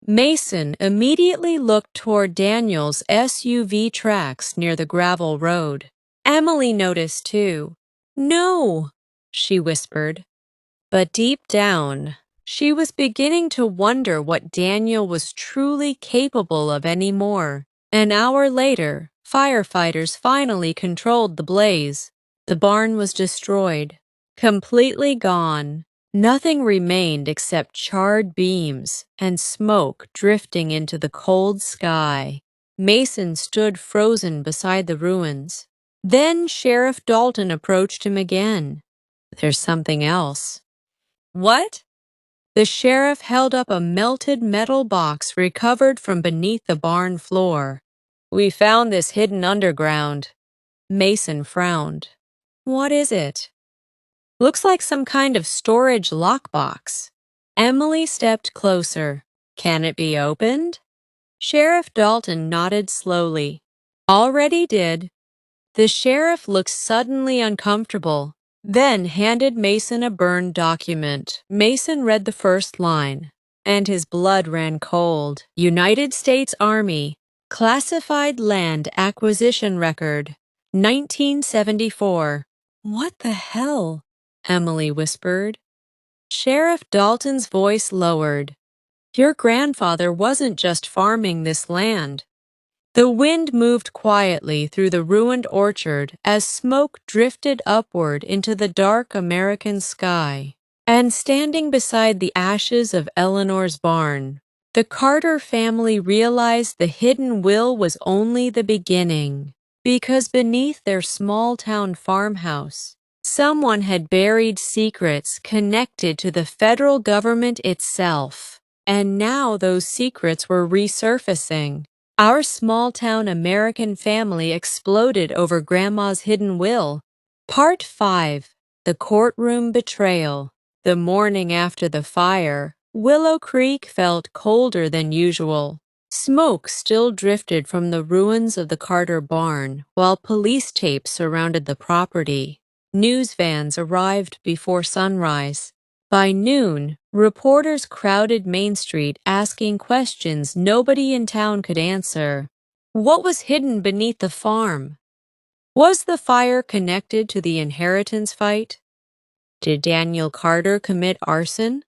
Mason immediately looked toward Daniel's SUV tracks near the gravel road. Emily noticed too. "No," she whispered. But deep down, she was beginning to wonder what Daniel was truly capable of anymore. An hour later, firefighters finally controlled the blaze. The barn was destroyed, completely gone. Nothing remained except charred beams and smoke drifting into the cold sky. Mason stood frozen beside the ruins. Then Sheriff Dalton approached him again. "There's something else." "What?" The sheriff held up a melted metal box recovered from beneath the barn floor. "We found this hidden underground." Mason frowned. "What is it?" "Looks like some kind of storage lockbox." Emily stepped closer. "Can it be opened?" Sheriff Dalton nodded slowly. "Already did." The sheriff looked suddenly uncomfortable, then handed Mason a burned document. Mason read the first line, and his blood ran cold. "United States Army, Classified Land Acquisition Record, 1974. "What the hell?" Emily whispered. Sheriff Dalton's voice lowered. "Your grandfather wasn't just farming this land." The wind moved quietly through the ruined orchard as smoke drifted upward into the dark American sky. And standing beside the ashes of Eleanor's barn, the Carter family realized the hidden will was only the beginning. Because beneath their small-town farmhouse, someone had buried secrets connected to the federal government itself. And now those secrets were resurfacing. Our small-town American family exploded over Grandma's hidden will. Part 5. The Courtroom Betrayal. The morning after the fire, Willow Creek felt colder than usual. Smoke still drifted from the ruins of the Carter barn, while police tape surrounded the property. News vans arrived before sunrise. By noon, reporters crowded Main Street asking questions nobody in town could answer. What was hidden beneath the farm? Was the fire connected to the inheritance fight? Did Daniel Carter commit arson?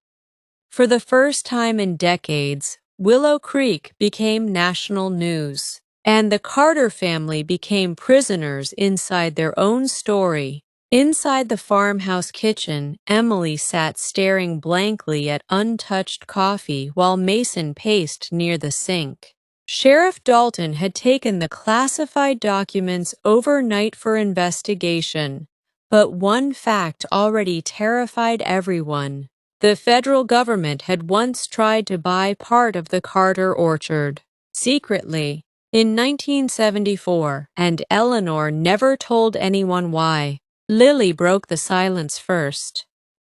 For the first time in decades, Willow Creek became national news, and the Carter family became prisoners inside their own story. Inside the farmhouse kitchen, Emily sat staring blankly at untouched coffee while Mason paced near the sink. Sheriff Dalton had taken the classified documents overnight for investigation, But one fact already terrified everyone. The federal government had once tried to buy part of the Carter orchard, secretly, in 1974, and Eleanor never told anyone why. Lily broke the silence first.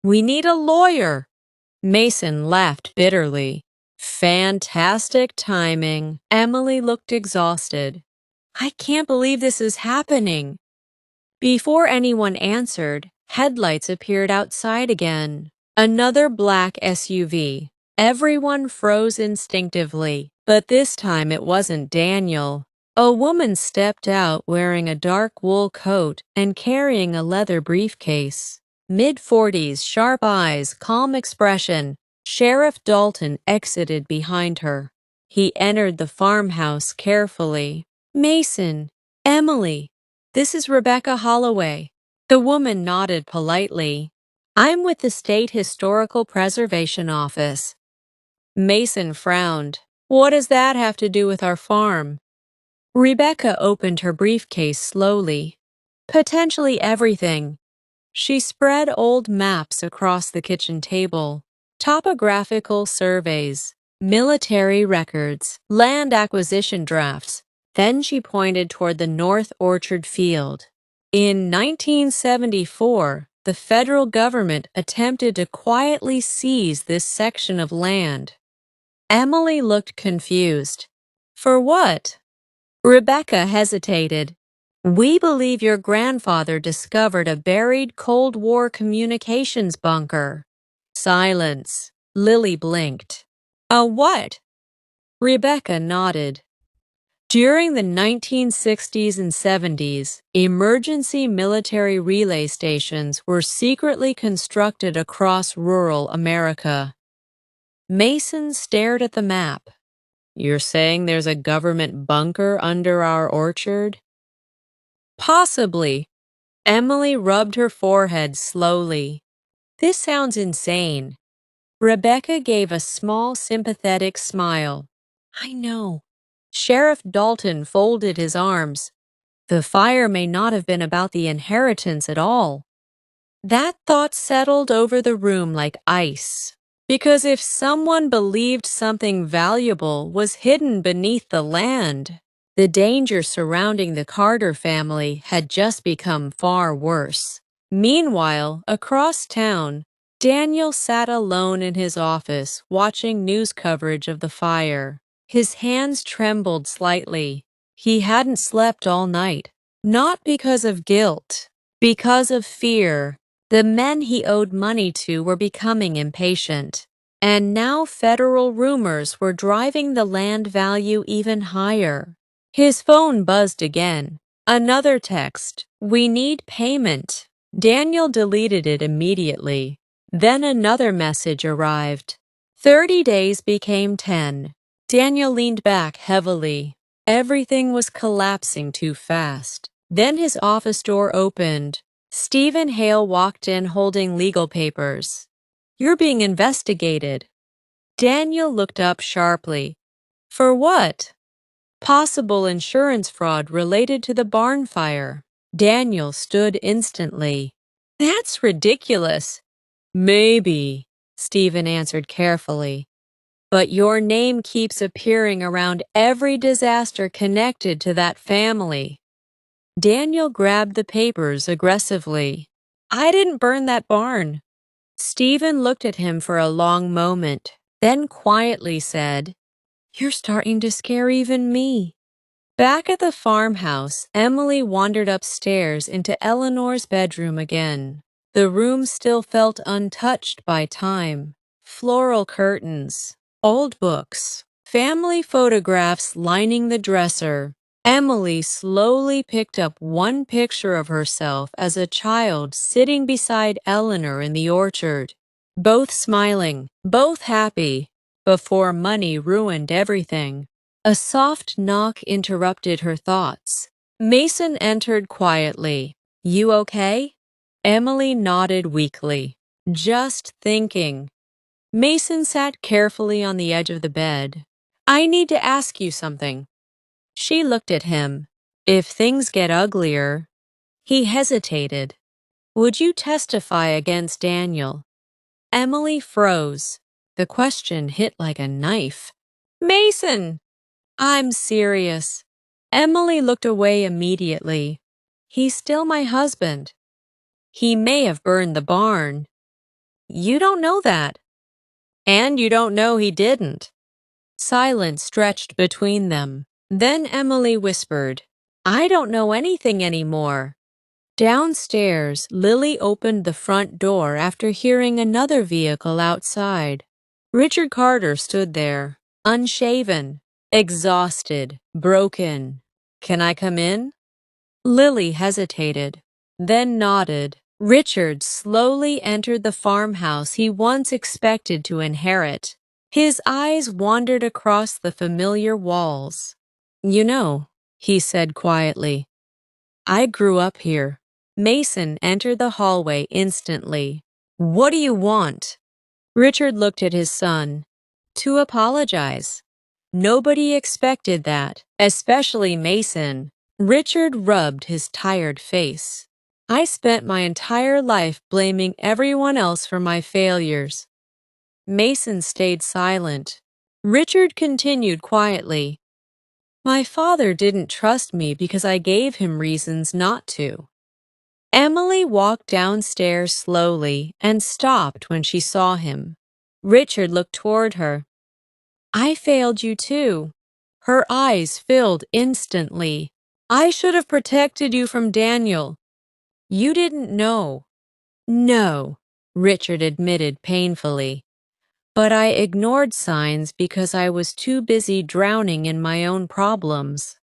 "We need a lawyer." Mason laughed bitterly. "Fantastic timing." Emily looked exhausted. "I can't believe this is happening." Before anyone answered, headlights appeared outside again. Another black SUV. Everyone froze instinctively, but this time it wasn't Daniel. A woman stepped out wearing a dark wool coat and carrying a leather briefcase. Mid-40s, sharp eyes, calm expression. Sheriff Dalton exited behind her. He entered the farmhouse carefully. "Mason, Emily, this is Rebecca Holloway." The woman nodded politely. "I'm with the State Historical Preservation Office." Mason frowned. "What does that have to do with our farm?" Rebecca opened her briefcase slowly. "Potentially everything." She spread old maps across the kitchen table. Topographical surveys, military records, land acquisition drafts. Then she pointed toward the North Orchard field. In 1974, the federal government attempted to quietly seize this section of land. Emily looked confused. "For what?" Rebecca hesitated. "We believe your grandfather discovered a buried Cold War communications bunker." Silence. Lily blinked. "A what?" Rebecca nodded. During the 1960s and 70s, emergency military relay stations were secretly constructed across rural America. Mason stared at the map. "You're saying there's a government bunker under our orchard?" "Possibly." Emily rubbed her forehead slowly. "This sounds insane." Rebecca gave a small, sympathetic smile. "I know." Sheriff Dalton folded his arms. "The fire may not have been about the inheritance at all." That thought settled over the room like ice. Because if someone believed something valuable was hidden beneath the land, the danger surrounding the Carter family had just become far worse. Meanwhile, across town, Daniel sat alone in his office watching news coverage of the fire. His hands trembled slightly. He hadn't slept all night. Not because of guilt, because of fear. The men he owed money to were becoming impatient. And now federal rumors were driving the land value even higher. His phone buzzed again. Another text. "We need payment." Daniel deleted it immediately. Then another message arrived. 30 days became 10. Daniel leaned back heavily. Everything was collapsing too fast. Then his office door opened. Stephen Hale walked in holding legal papers. "You're being investigated." Daniel looked up sharply. "For what?" "Possible insurance fraud related to the barn fire." Daniel stood instantly. "That's ridiculous." "Maybe," Stephen answered carefully. "But your name keeps appearing around every disaster connected to that family." Daniel grabbed the papers aggressively. "I didn't burn that barn." Stephen looked at him for a long moment, then quietly said, "You're starting to scare even me." Back at the farmhouse, Emily wandered upstairs into Eleanor's bedroom again. The room still felt untouched by time. Floral curtains, old books, family photographs lining the dresser. Emily slowly picked up one picture of herself as a child sitting beside Eleanor in the orchard. Both smiling, both happy, before money ruined everything. A soft knock interrupted her thoughts. Mason entered quietly. "You okay?" Emily nodded weakly. "Just thinking." Mason sat carefully on the edge of the bed. "I need to ask you something." She looked at him. "If things get uglier." He hesitated. Would you testify against Daniel? Emily froze. The question hit like a knife. Mason! I'm serious. Emily looked away immediately. He's still my husband. He may have burned the barn. You don't know that. And you don't know he didn't. Silence stretched between them. Then Emily whispered, I don't know anything anymore. Downstairs, Lily opened the front door after hearing another vehicle outside. Richard Carter stood there, unshaven, exhausted, broken. Can I come in? Lily hesitated, then nodded. Richard slowly entered the farmhouse he once expected to inherit. His eyes wandered across the familiar walls. You know, he said quietly, I grew up here. Mason entered the hallway instantly. What do you want? Richard looked at his son. To apologize. Nobody expected that, especially Mason. Richard rubbed his tired face. I spent my entire life blaming everyone else for my failures. Mason stayed silent. Richard continued quietly. My father didn't trust me because I gave him reasons not to. Emily walked downstairs slowly and stopped when she saw him. Richard looked toward her. I failed you too. Her eyes filled instantly. I should have protected you from Daniel. You didn't know. No, Richard admitted painfully. But I ignored signs because I was too busy drowning in my own problems.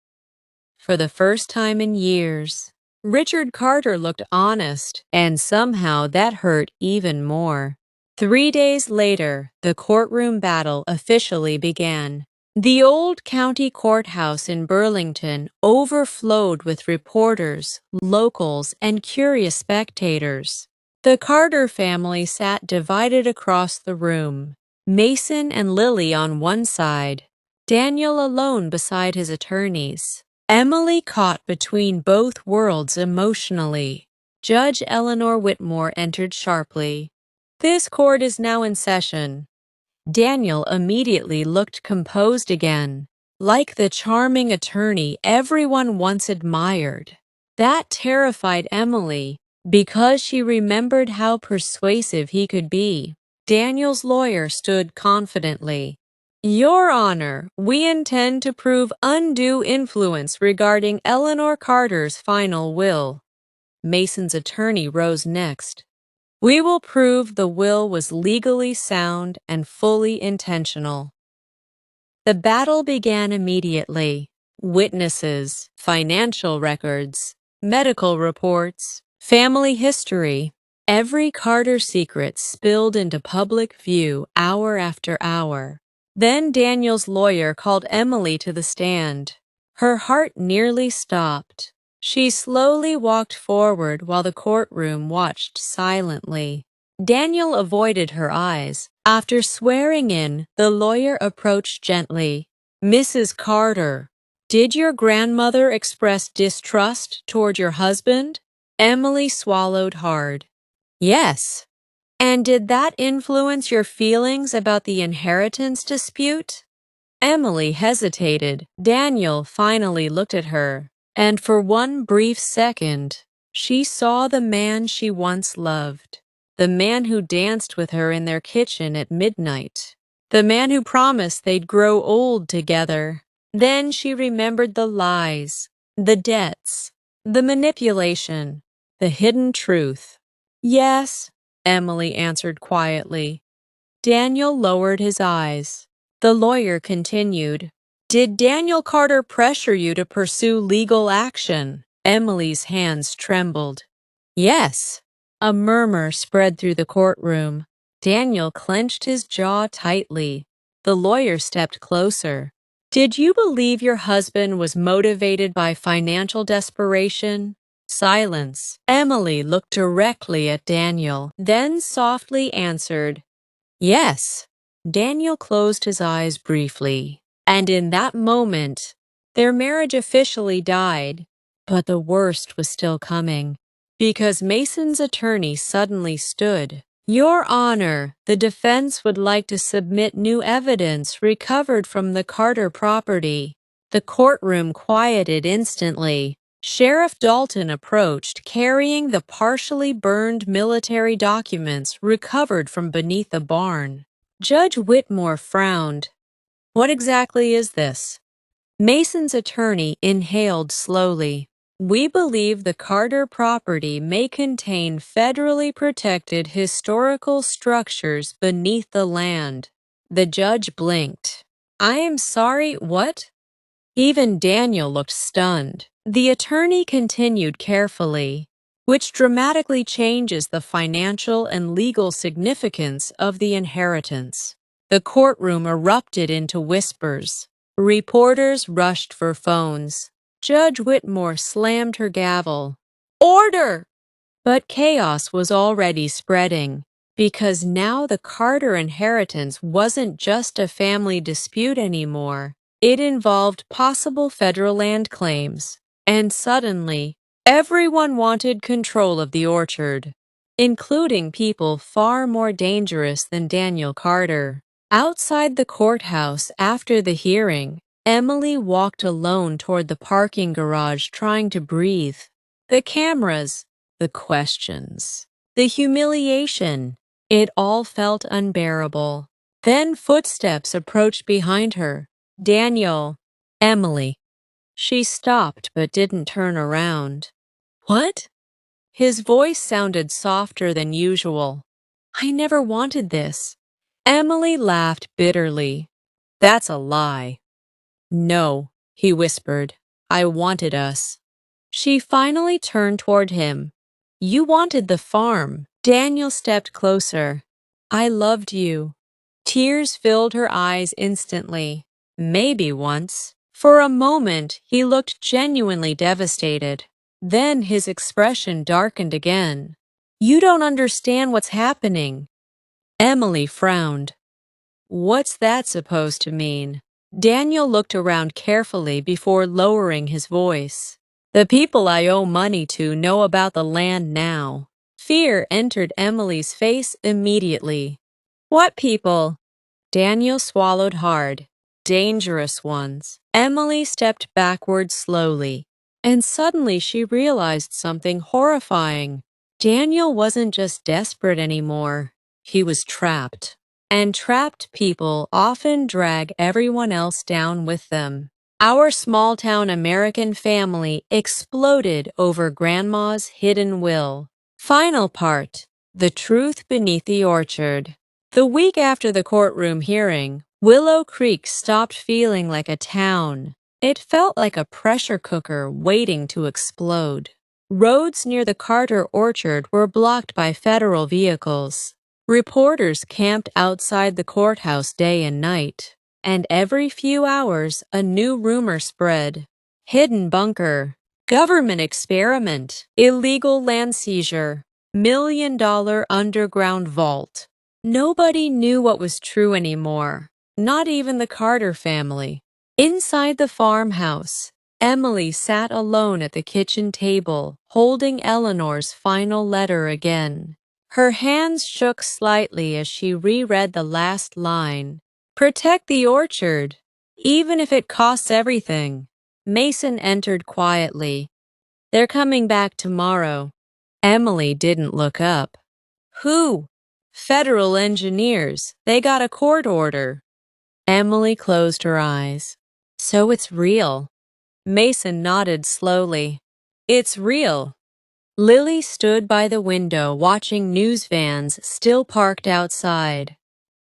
For the first time in years, Richard Carter looked honest, and somehow that hurt even more. 3 days later, the courtroom battle officially began. The old county courthouse in Burlington overflowed with reporters, locals, and curious spectators. The Carter family sat divided across the room. Mason and Lily on one side, Daniel alone beside his attorneys. Emily caught between both worlds emotionally. Judge Eleanor Whitmore entered sharply. This court is now in session. Daniel immediately looked composed again, like the charming attorney everyone once admired. That terrified Emily because she remembered how persuasive he could be. Daniel's lawyer stood confidently. Your Honor, we intend to prove undue influence regarding Eleanor Carter's final will. Mason's attorney rose next. We will prove the will was legally sound and fully intentional. The battle began immediately. Witnesses, financial records, medical reports, family history. Every Carter secret spilled into public view hour after hour. Then Daniel's lawyer called Emily to the stand. Her heart nearly stopped. She slowly walked forward while the courtroom watched silently. Daniel avoided her eyes. After swearing in, the lawyer approached gently. Mrs. Carter, did your grandmother express distrust toward your husband? Emily swallowed hard. Yes. And did that influence your feelings about the inheritance dispute? Emily hesitated. Daniel finally looked at her, and for one brief second, she saw the man she once loved, the man who danced with her in their kitchen at midnight, the man who promised they'd grow old together. Then she remembered the lies, the debts, the manipulation, the hidden truth. Yes, Emily answered quietly. Daniel lowered his eyes. The lawyer continued. Did Daniel Carter pressure you to pursue legal action? Emily's hands trembled. Yes. A murmur spread through the courtroom. Daniel clenched his jaw tightly. The lawyer stepped closer. Did you believe your husband was motivated by financial desperation? Silence. Emily looked directly at Daniel, then softly answered, Yes. Daniel closed his eyes briefly, and in that moment, their marriage officially died. But the worst was still coming. because Mason's attorney suddenly stood. Your Honor, the defense would like to submit new evidence recovered from the Carter property. The courtroom quieted instantly. Sheriff Dalton approached, carrying the partially burned military documents recovered from beneath the barn. Judge Whitmore frowned. What exactly is this? Mason's attorney inhaled slowly. We believe the Carter property may contain federally protected historical structures beneath the land. The judge blinked. I am sorry, what? Even Daniel looked stunned. The attorney continued carefully, which dramatically changes the financial and legal significance of the inheritance. The courtroom erupted into whispers. Reporters rushed for phones. Judge Whitmore slammed her gavel. Order! But chaos was already spreading, because now the Carter inheritance wasn't just a family dispute anymore. It involved possible federal land claims, and suddenly, everyone wanted control of the orchard, including people far more dangerous than Daniel Carter. Outside the courthouse after the hearing, Emily walked alone toward the parking garage trying to breathe. The cameras, the questions, the humiliation, it all felt unbearable. Then footsteps approached behind her. Daniel, Emily. She stopped but didn't turn around. What? His voice sounded softer than usual. I never wanted this. Emily laughed bitterly. That's a lie. No, he whispered. I wanted us. She finally turned toward him. You wanted the farm. Daniel stepped closer. I loved you. Tears filled her eyes instantly. Maybe once. For a moment, he looked genuinely devastated. Then his expression darkened again. You don't understand what's happening. Emily frowned. What's that supposed to mean? Daniel looked around carefully before lowering his voice. The people I owe money to know about the land now. Fear entered Emily's face immediately. What people? Daniel swallowed hard. Dangerous ones. Emily stepped backward slowly, and suddenly she realized something horrifying. Daniel wasn't just desperate anymore. He was trapped. And trapped people often drag everyone else down with them. Our small-town American family exploded over Grandma's hidden will. Final part. The truth beneath the orchard. The week after the courtroom hearing, Willow Creek stopped feeling like a town. It felt like a pressure cooker waiting to explode. Roads near the Carter orchard were blocked by federal vehicles. Reporters camped outside the courthouse day and night, and every few hours a new rumor spread. Hidden bunker, government experiment, illegal land seizure, $1 million underground vault. Nobody knew what was true anymore, not even the Carter family. Inside the farmhouse, Emily sat alone at the kitchen table, holding Eleanor's final letter again. Her hands shook slightly as she reread the last line. Protect the orchard, even if it costs everything. Mason entered quietly. They're coming back tomorrow. Emily didn't look up. Who? Federal engineers. They got a court order. Emily closed her eyes. So it's real. Mason nodded slowly. It's real. Lily stood by the window watching news vans still parked outside.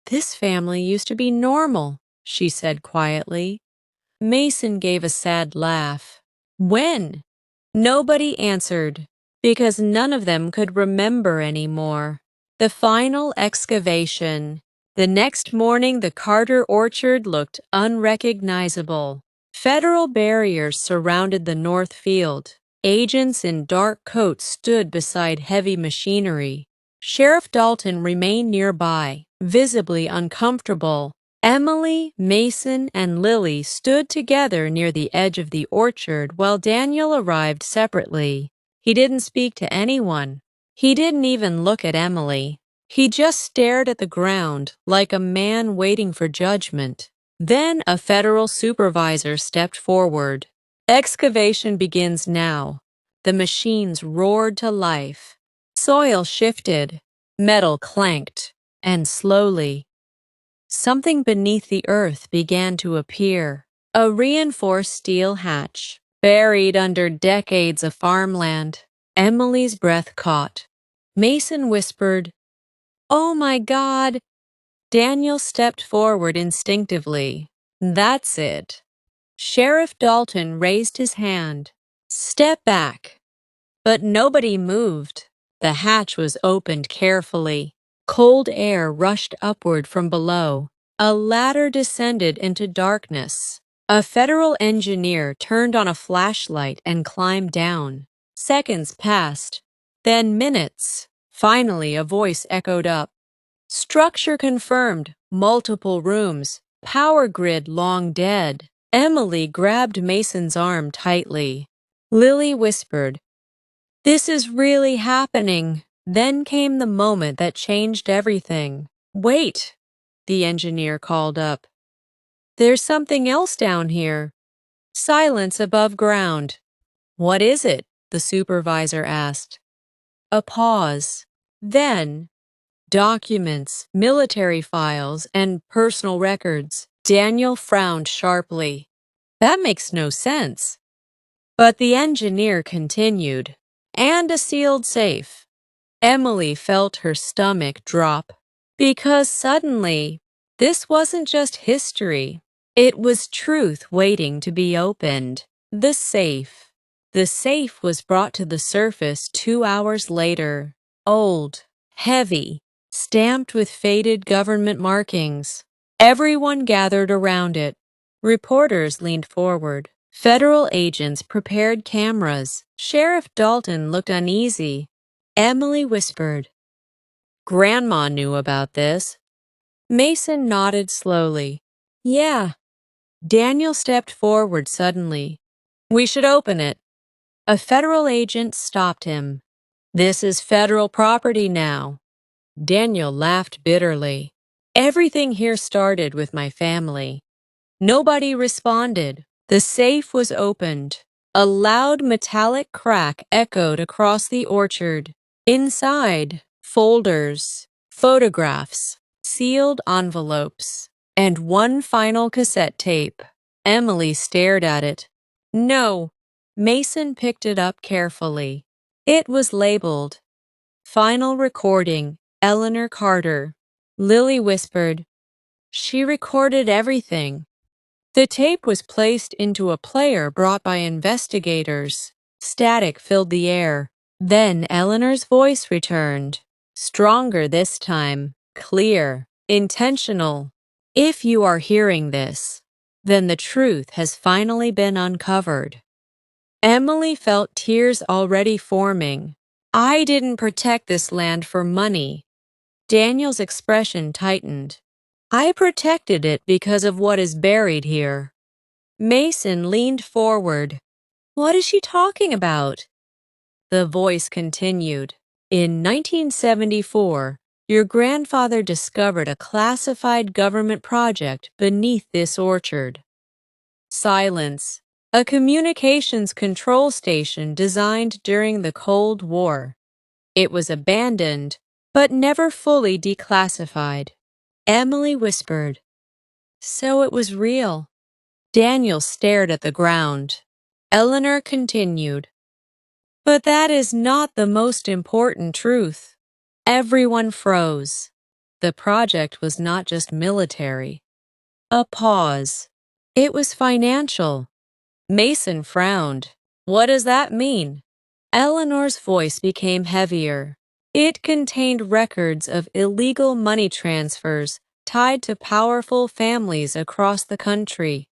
This family used to be normal, she said quietly. Mason gave a sad laugh. When? Nobody answered, because none of them could remember anymore. The final excavation. The next morning, the Carter orchard looked unrecognizable. Federal barriers surrounded the north field. Agents in dark coats stood beside heavy machinery. Sheriff Dalton remained nearby, visibly uncomfortable. Emily, Mason, and Lily stood together near the edge of the orchard while Daniel arrived separately. He didn't speak to anyone. He didn't even look at Emily. He just stared at the ground like a man waiting for judgment. Then a federal supervisor stepped forward. Excavation begins now. The machines roared to life. Soil shifted, metal clanked, and slowly, something beneath the earth began to appear. A reinforced steel hatch, buried under decades of farmland. Emily's breath caught. Mason whispered, "Oh my God!" Daniel stepped forward instinctively. "That's it." Sheriff Dalton raised his hand. "Step back." But nobody moved. The hatch was opened carefully. Cold air rushed upward from below. A ladder descended into darkness. A federal engineer turned on a flashlight and climbed down. Seconds passed, then minutes. Finally, a voice echoed up. "Structure confirmed. Multiple rooms. Power grid long dead." Emily grabbed Mason's arm tightly. Lily whispered, "This is really happening." Then came the moment that changed everything. "Wait," the engineer called up. "There's something else down here." Silence above ground. "What is it?" the supervisor asked. A pause. Then, documents, military files, and personal records. Daniel frowned sharply. "That makes no sense." But the engineer continued. "And a sealed safe." Emily felt her stomach drop. Because suddenly, this wasn't just history. It was truth waiting to be opened. The safe. The safe was brought to the surface 2 hours later. Old, heavy, stamped with faded government markings. Everyone gathered around it. Reporters leaned forward. Federal agents prepared cameras. Sheriff Dalton looked uneasy. Emily whispered, "Grandma knew about this." Mason nodded slowly. "Yeah." Daniel stepped forward suddenly. "We should open it." A federal agent stopped him. "This is federal property now." Daniel laughed bitterly. "Everything here started with my family." Nobody responded. The safe was opened. A loud metallic crack echoed across the orchard. Inside, folders, photographs, sealed envelopes, and one final cassette tape. Emily stared at it. "No." Mason picked it up carefully. It was labeled, "Final Recording, Eleanor Carter." Lily whispered, "She recorded everything." The tape was placed into a player brought by investigators. Static filled the air. Then Eleanor's voice returned. Stronger this time. Clear. Intentional. "If you are hearing this, then the truth has finally been uncovered." Emily felt tears already forming. "I didn't protect this land for money." Daniel's expression tightened. "I protected it because of what is buried here." Mason leaned forward. "What is she talking about?" The voice continued. "In 1974, your grandfather discovered a classified government project beneath this orchard." Silence. "A communications control station designed during the Cold War. It was abandoned, but never fully declassified." Emily whispered, "So it was real." Daniel stared at the ground. Eleanor continued, "But that is not the most important truth." Everyone froze. The project was not just military. A pause. It was financial. Mason frowned. "What does that mean?" Eleanor's voice became heavier. "It contained records of illegal money transfers tied to powerful families across the country."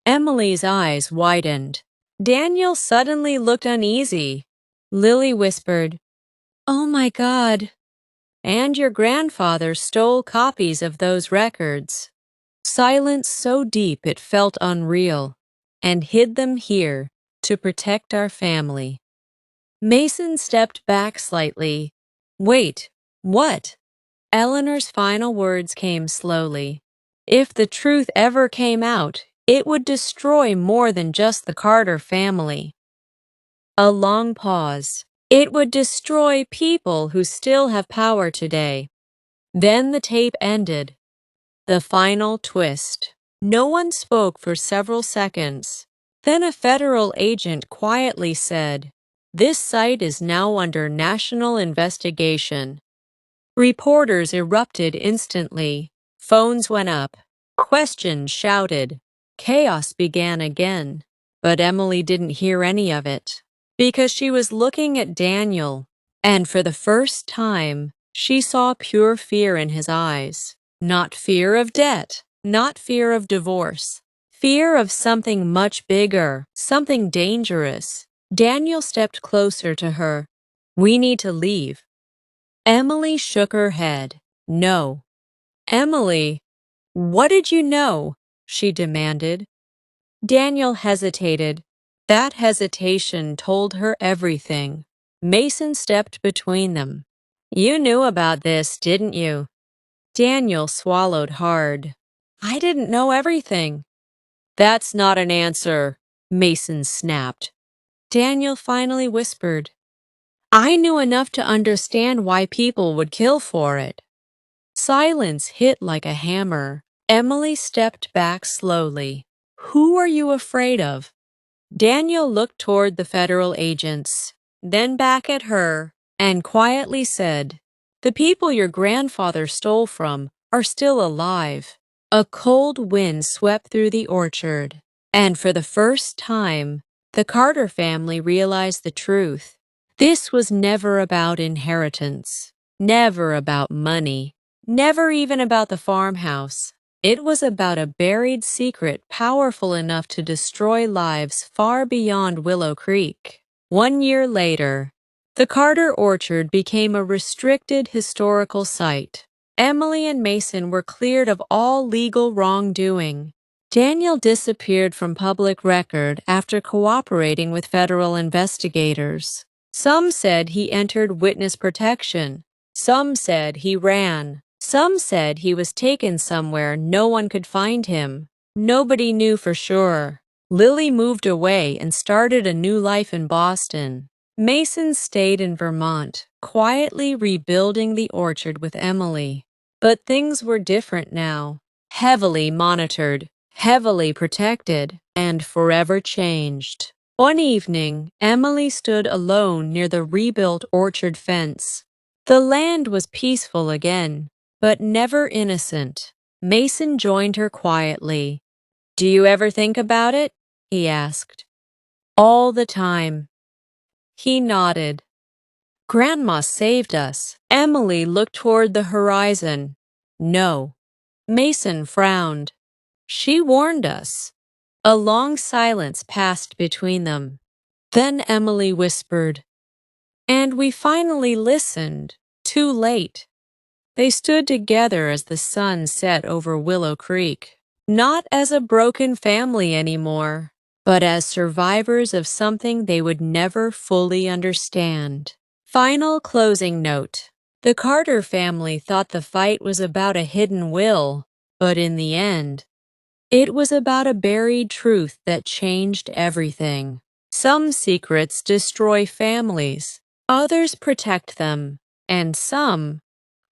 Emily's eyes widened. Daniel suddenly looked uneasy. Lily whispered, "Oh my God." "And your grandfather stole copies of those records." Silence so deep it felt unreal, "and hid them here to protect our family." Mason stepped back slightly. Wait, what? Eleanor's final words came slowly. If the truth ever came out, it would destroy more than just the Carter family. A long pause. It would destroy people who still have power today. Then the tape ended. The final twist. No one spoke for several seconds. Then a federal agent quietly said, "This site is now under national investigation." Reporters erupted instantly. Phones went up. Questions shouted. Chaos began again. But Emily didn't hear any of it, because she was looking at Daniel, and for the first time, she saw pure fear in his eyes. Not fear of debt, not fear of divorce, fear of something much bigger, something dangerous. Daniel stepped closer to her. "We need to leave." Emily shook her head. "No." "Emily, what did you know?" she demanded. Daniel hesitated. That hesitation told her everything. Mason stepped between them. "You knew about this, didn't you?" Daniel swallowed hard. "I didn't know everything." "That's not an answer," Mason snapped. Daniel finally whispered, "I knew enough to understand why people would kill for it." Silence hit like a hammer. Emily stepped back slowly. "Who are you afraid of?" Daniel looked toward the federal agents, then back at her, and quietly said, "The people your grandfather stole from are still alive." A cold wind swept through the orchard, and for the first time, the Carter family realized the truth. This was never about inheritance, never about money, never even about the farmhouse. It was about a buried secret powerful enough to destroy lives far beyond Willow Creek. 1 year later, the Carter Orchard became a restricted historical site. Emily and Mason were cleared of all legal wrongdoing. Daniel disappeared from public record after cooperating with federal investigators. Some said he entered witness protection. Some said he ran. Some said he was taken somewhere no one could find him. Nobody knew for sure. Lily moved away and started a new life in Boston. Mason stayed in Vermont, quietly rebuilding the orchard with Emily. But things were different now. Heavily monitored, heavily protected, and forever changed. One evening, Emily stood alone near the rebuilt orchard fence. The land was peaceful again, but never innocent. Mason joined her quietly. "Do you ever think about it?" he asked. "All the time." He nodded. "Grandma saved us." Emily looked toward the horizon. "No." Mason frowned. "She warned us." A long silence passed between them. Then Emily whispered, "And we finally listened. Too late." They stood together as the sun set over Willow Creek, not as a broken family anymore, but as survivors of something they would never fully understand. Final closing note. The Carter family thought the fight was about a hidden will, but in the end, it was about a buried truth that changed everything. Some secrets destroy families, others protect them, and some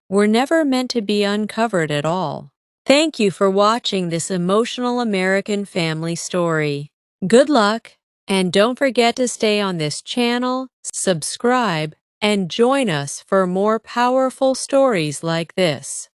were never meant to be uncovered at all. Thank you for watching this emotional American family story. Good luck, and don't forget to stay on this channel, subscribe, and join us for more powerful stories like this.